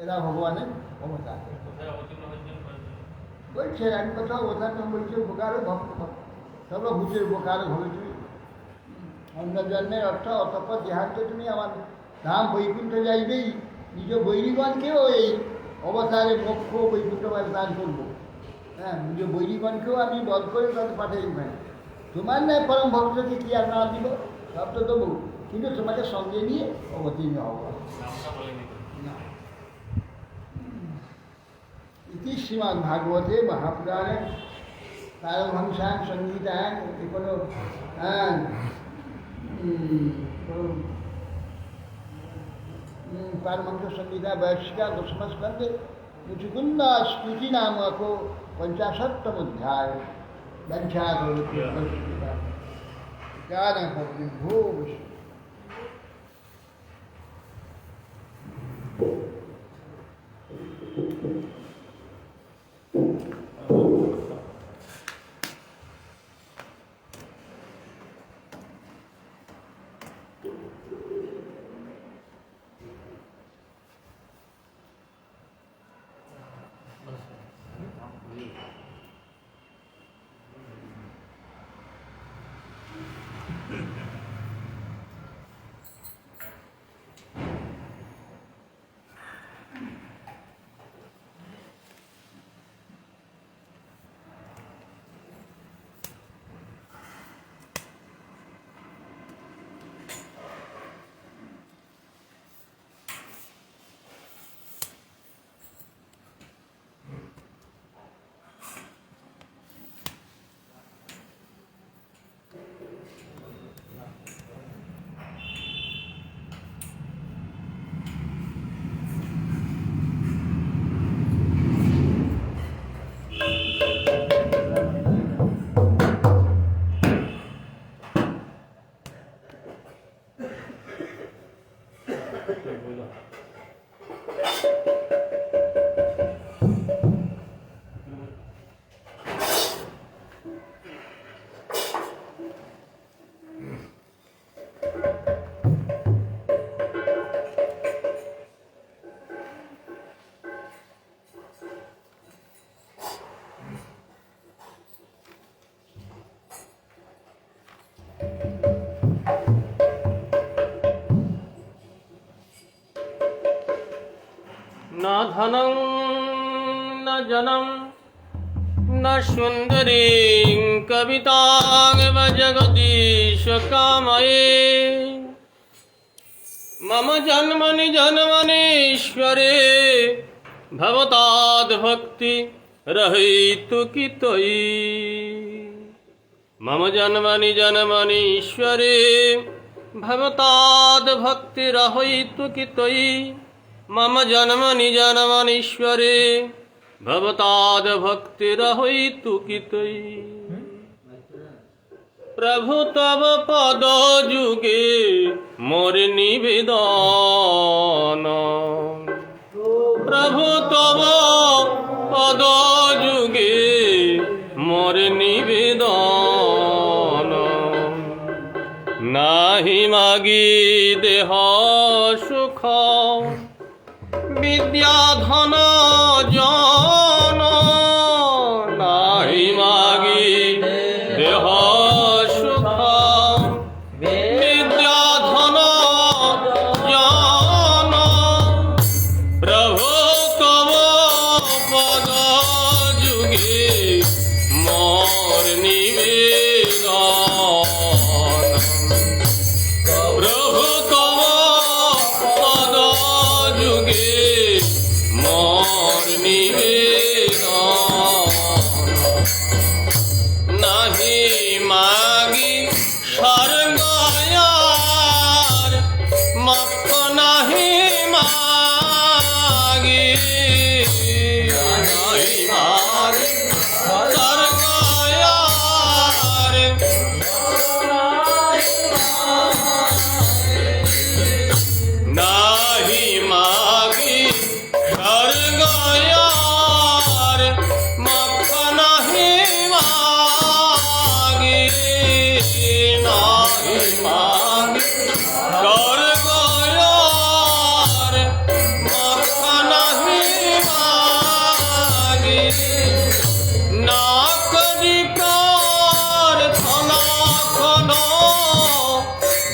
Speaker 1: এরা ভগবানের অবতার বলছে। আমি কোথাও অবতার বলছে উপকারও ভক্ত সর্বভূতের উপকারও ভবেছি। অন্য জন্মের অর্থ অতঃপর দেহান্ত তুমি আমার ধাম বৈকুণ্ঠ যাইবেই, নিজ বৈরীগণকেও এই অবতারে মোক্ষ বৈকুণ্ঠবাস দান করবো। হ্যাঁ, নিজ বৈরীগণকেও আমি বধ করে তাদের পাঠাই না। তোমার নয় পরম ভক্তকে কি আর না দিব? সব তো দেবো, কিন্তু তোমাকে সঙ্গে নিয়ে অবতীর্ণ হব না। ইতি শ্রীমদ্ ভাগবতে মহাপুরাণে পারমহংসাং সংহিতাং কোনো पारमहंस संहिता वैशिका दशम स्कंदे मुचुकुंद स्तुति नामक 50तम अध्याय
Speaker 3: न धनं न जनं न सुन्दरीं कवितां जगदीश कामये मम जन्मनि जन्मनीश्वरे भवताद्भक्ति रहितु कि त्वयि मम जन्मनि जन्मनीश्वरे भवताद्भक्ति रहितु कि त्वयि मम जन्मनि जन्मनीश्वरे भवताद्भक्तिरहितु कि त्वयि प्रभु तव पद जुगे मोर निवेदन प्रभु तव पद जुगे मोर निवेदन नाही मागी देह सुख
Speaker 4: বিদ্যা ধন জন নাই মাগি দেহ সুখ বিদ্যা ধন জন প্রভু তব পদ যুগে মোর নিবেদন প্রভু তব পদ যুগে মোর নিবেদন নাহি মাগি স্বর্গয়ার মক্ষ নাহি মাগি নাহি মাগি স্বর্গয়ার নাহি মাগি স্বর্গয়ার মক্ষ নাহি মাগি নাহি মাগি স্বর্গয়ার মক্ষ নাহি মাগি না করি প্রার্থনা কোনো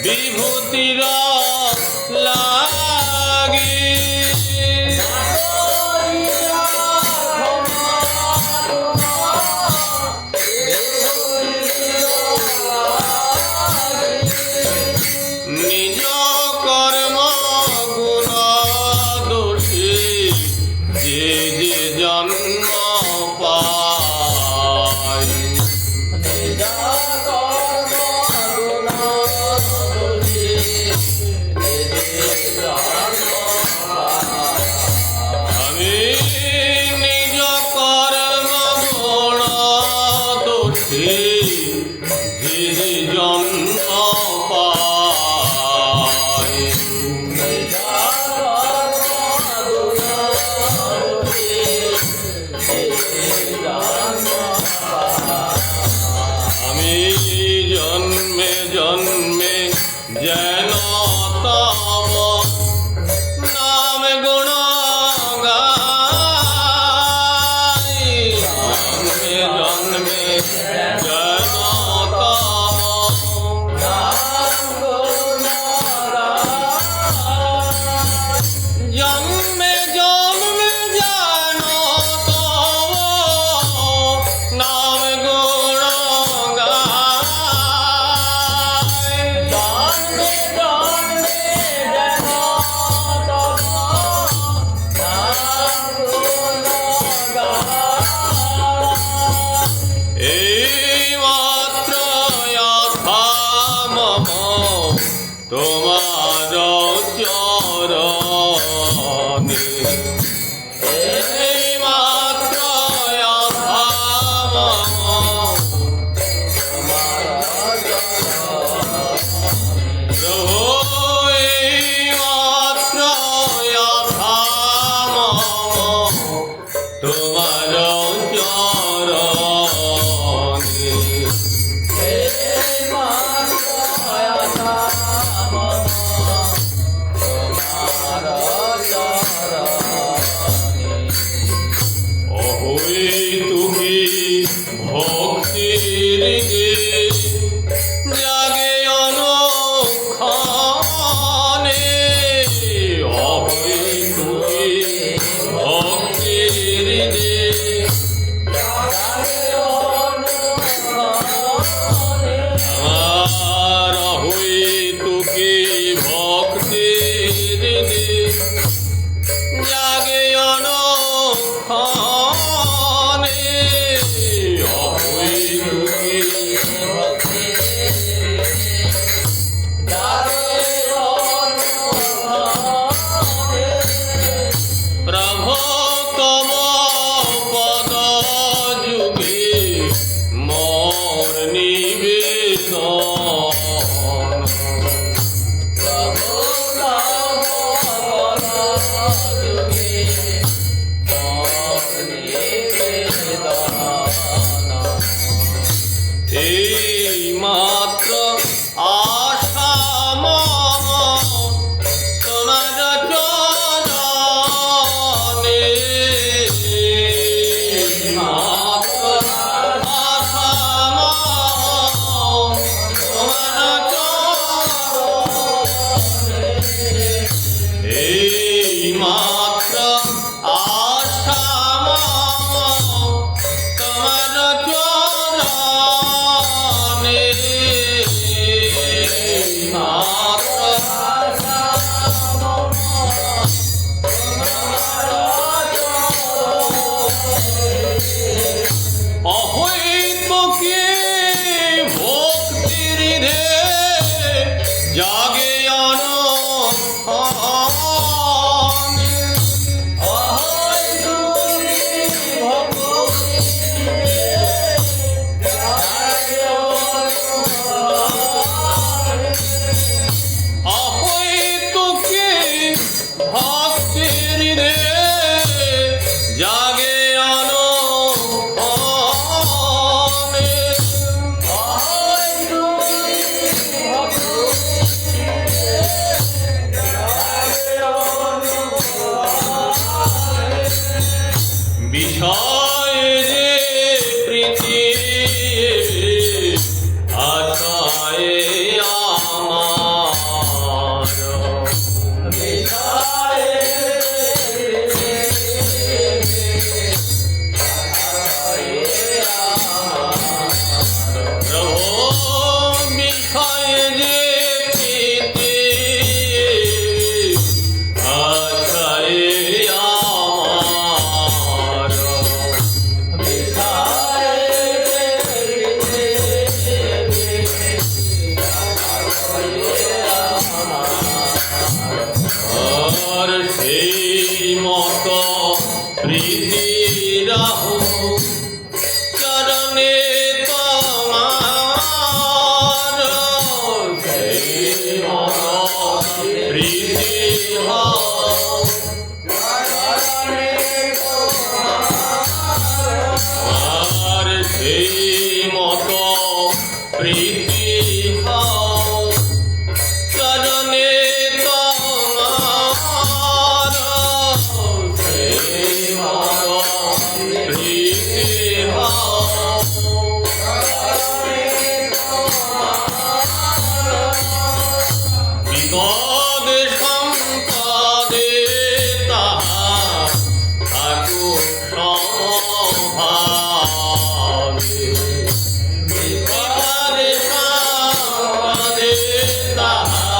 Speaker 4: বিভূতির লাগি নিজ কর্ম গুণ দোষী যে যে জন্ম পায় নিজ কর্ম গুণ দোষী আমি নিজ কর্ম গুণ দোষী যে যে জন্ম পায় আমি জন্মে জন্মে যেন তব নাম গুণ গাই জন্মে জন্মে যেন তব জন্মে জন্মে যেন তব নাম গুণ গাই জন্মে জন্মে যেন তব নাম গুণ গাই এই মাত্র যথা মম তোমার চরণে এই মাত্র যথা মম প্রভু এই মাত্র যথা মম তোমার চরণে অহৈ তুমি ভক্তির গে জাগে অনুক্ষণ মাত্র আশা তোমার চরণে মাত্র অহৈত কি ভক্তির রে জাগে অহৈত কি ভক্তির রে জাগে বিষয় যে প্রীতি আশায় আমার প্রভু বিষয় যে প্রীতি আশায় আমার আর সেই মত প্রীতি রাহু চরণে তোমার সেই মত প্রীতি আর সেই মত প্রীতি চরণে তোমার সেই মত প্রীতি বিপদ সম্পদে তাহা ঠাকুর সমভাবে বিপদে সম্পদে তাহা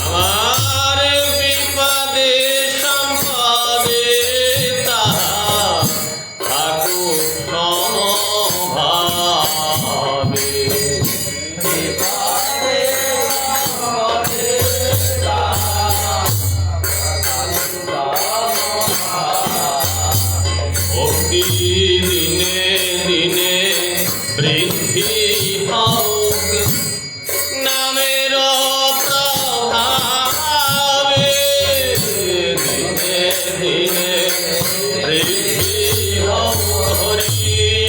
Speaker 4: আমার বিপদে সম্পদে তাহা ঠাকুর সমভাবে ভক্তি দিনে দিনে বৃদ্ধি হোক নামের প্রভাবে দিনে দিনে বৃদ্ধি হোক হরি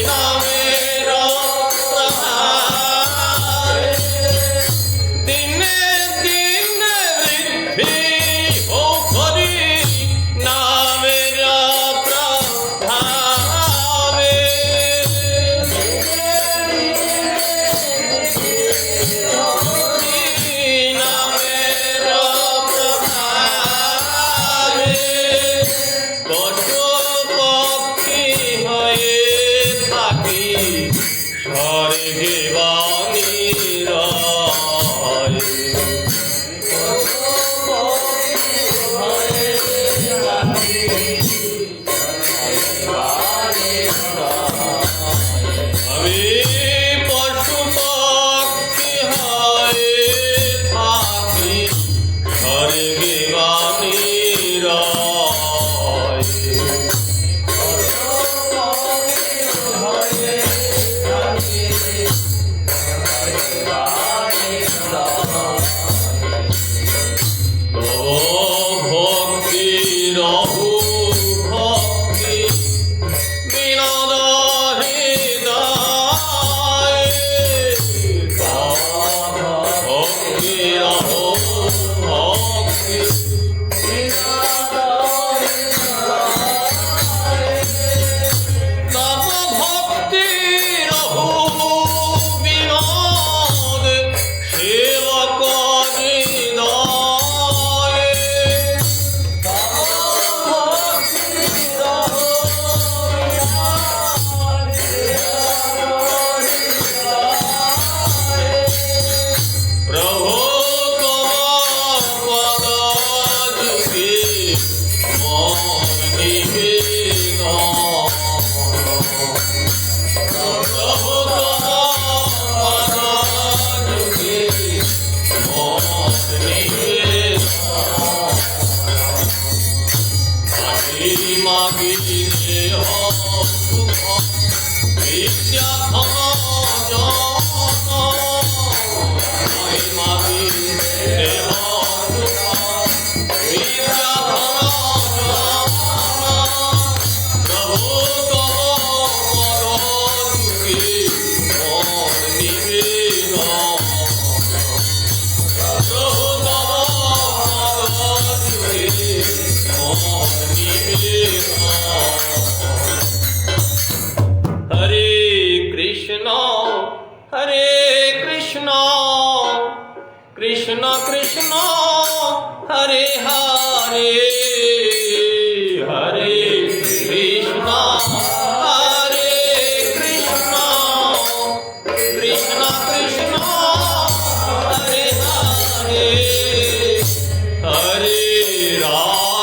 Speaker 4: নামের প্রভাবে দিনে দিনে বৃদ্ধি হোক হরি নামের প্রভাবে নামের প্রভাবে পশু পক্ষী হয়ে থাকি স্বর্গে বাণী রয় আমি পশু পক্ষী হয়ে থাকি স্বর্গে বাণী রয় ভক্তি রঘু ভক্তি বিনোদ হৃদয় ভক্তি রঘু ভক্তি তব ভক্তি Raghu Binod Shiva Hare Krishna, Krishna Krishna, Hare Hare, Hare Krishna, Hare Krishna, Krishna Krishna, Hare Hare, Hare Rama,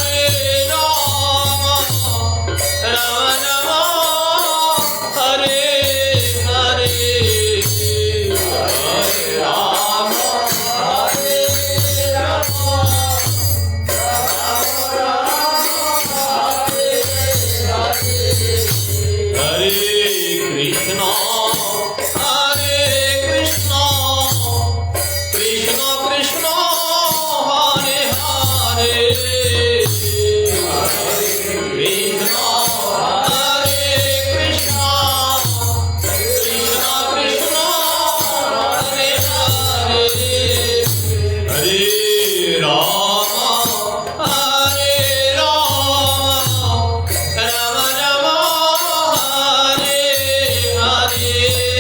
Speaker 4: Hare Rama, Rama Rama, Hare Hare, Hare Rama, Hare Rama, Hare Krishna, Hare Krishna, Krishna Krishna, Hare Hare, Hare Krishna, Hare Krishna, Krishna Krishna, Hare Hare, Hare Rama, Hare Rama, Rama Rama, Hare Hare.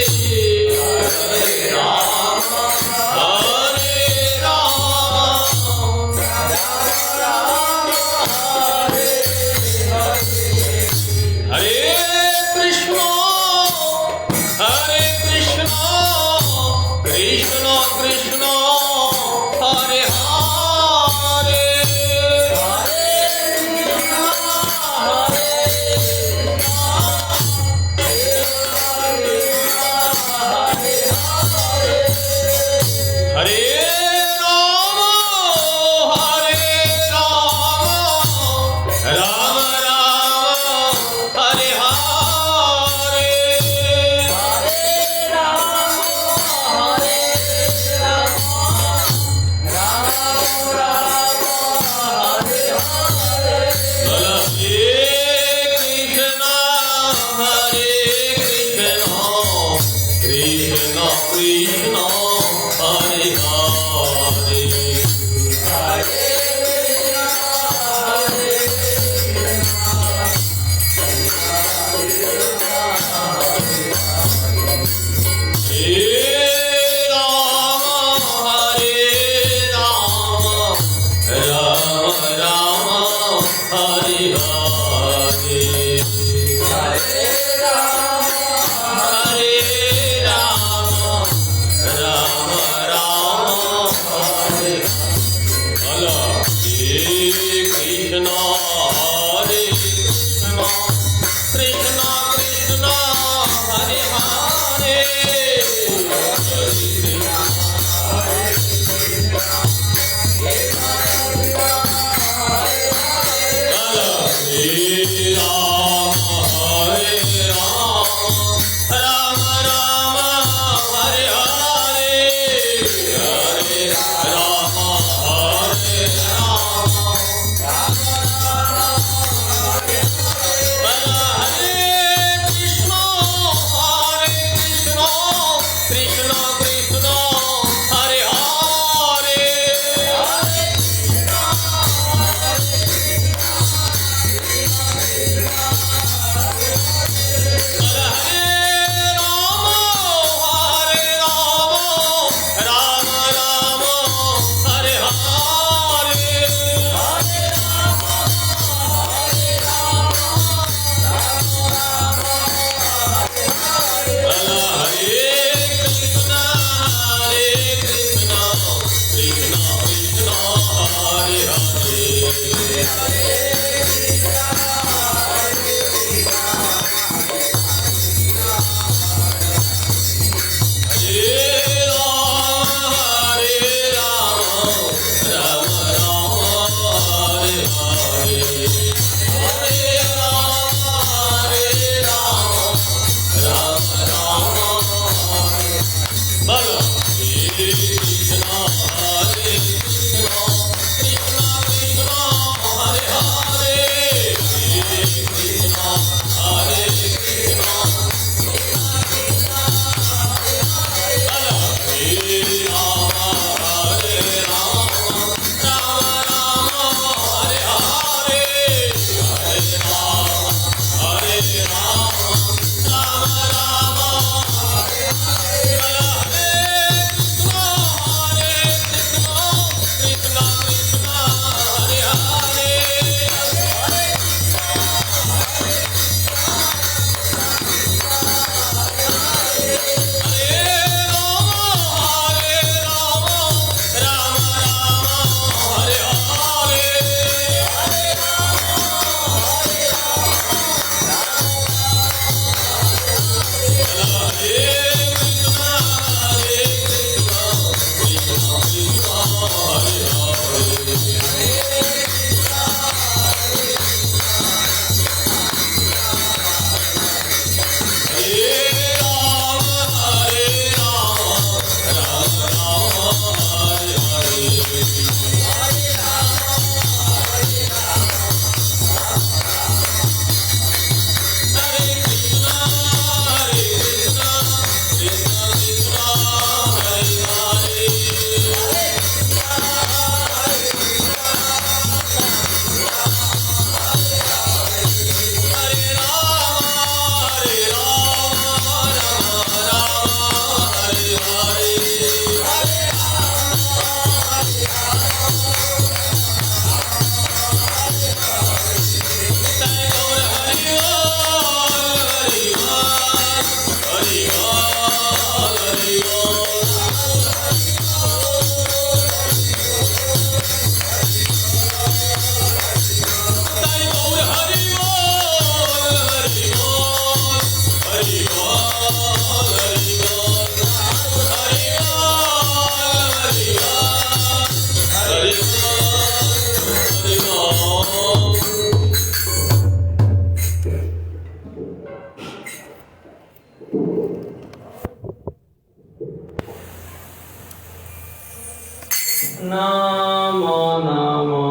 Speaker 3: Namo Namo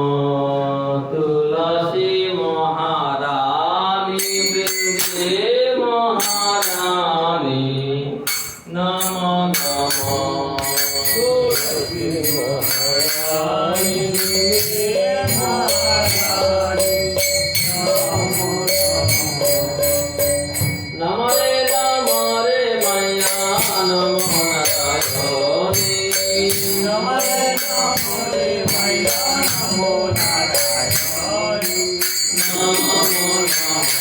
Speaker 3: तुलसी महारानी वृंदे महारानी नमो नमो तुलसी महारानी वृंदे महारानी नमो नमरे मैया नमो नारायणी नमरे नमरे मैया नमो नारायणी नमो नमः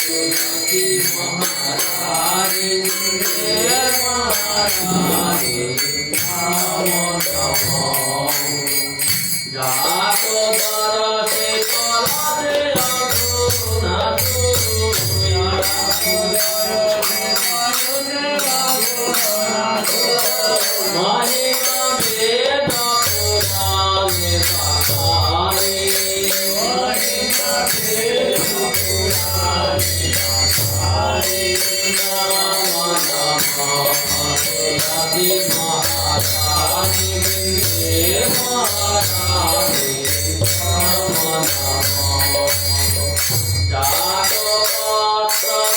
Speaker 3: तुलसी महारानी वृंदे महारानी नमो नमः जातो दरसे करते रघुनाथ महिमा वेद पुराणे गाथानि महिमा वेद पुराणे गाथानि नमो नमः तुलसी महारानी वृंदे महारानी नमो नमः जातो पत्र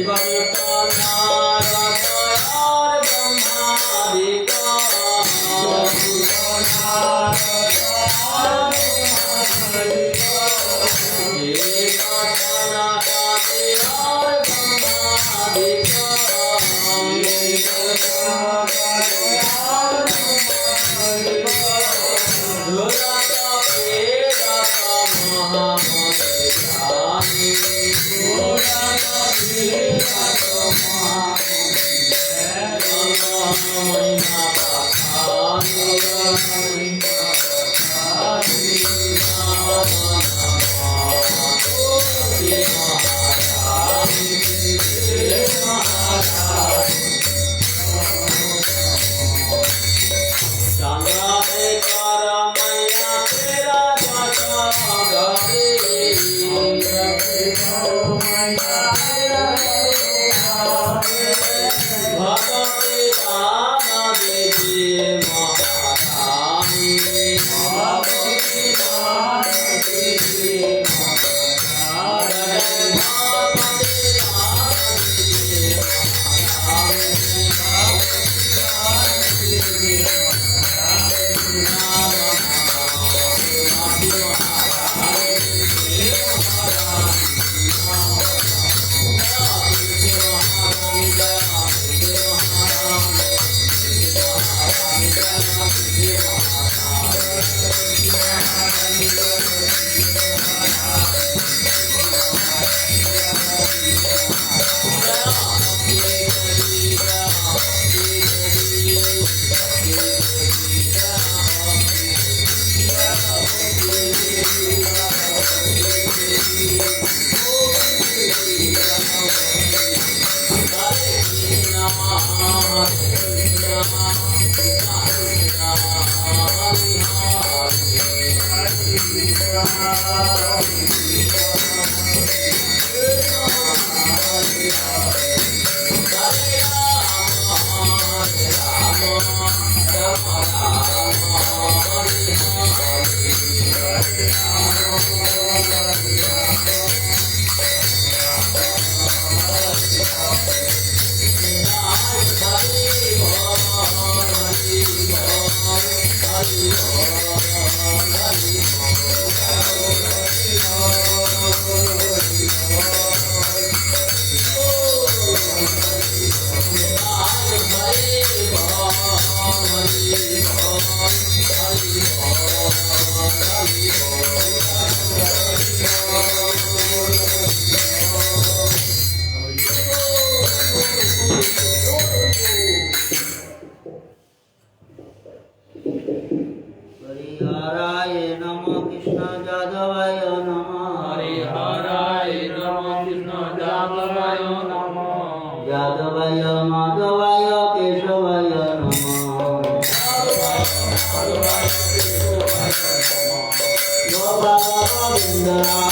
Speaker 3: बन्धानिका
Speaker 4: Jai ভগবতে দানা দেবী মহারানী ভগবতে দানা দেবী মহারানী ভগবতে দানা দেবী हरिहराय नमः कृष्ण जादवाय नमः
Speaker 5: हरिहराय नमः कृष्ण जादवाय नमः
Speaker 4: जादवाय माधवाय केशवाय नमः गोपाल गोविंद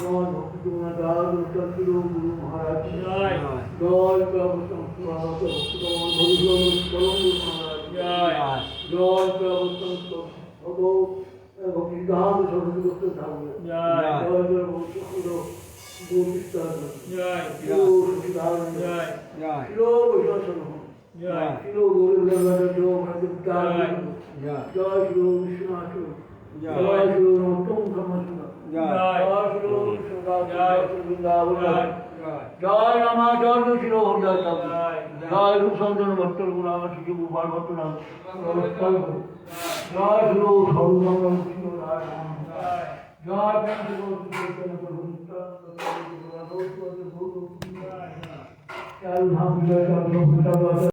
Speaker 1: তোমার ভক্তি তোমার দাস গুরু মহারাজ জয় জয় প্রভু ভক্তি তোমার ভগবান পরম গুরু মহারাজ জয় জয় প্রভু ভক্তি দাস সর্বদুঃখ ধাম জয় জয় প্রভু সুখদ গোবিস্তার জয় জয় জয় জয় বৈষ্ণব জয় গুরু জয় জয় গুরু বিশ্বনাথ জয় গুরু নতুন সমস্ত জয় গুরু জয় বৃন্দাবন জয় রামাচার্য শির হরিদাস জয় রূপচন্দ্র ভট্টর গুণাম শিশু গোপাল ভট্ট নাম জয় গুরু সর্বমঙ্গল কৃষ্ণ রায় জয় জয়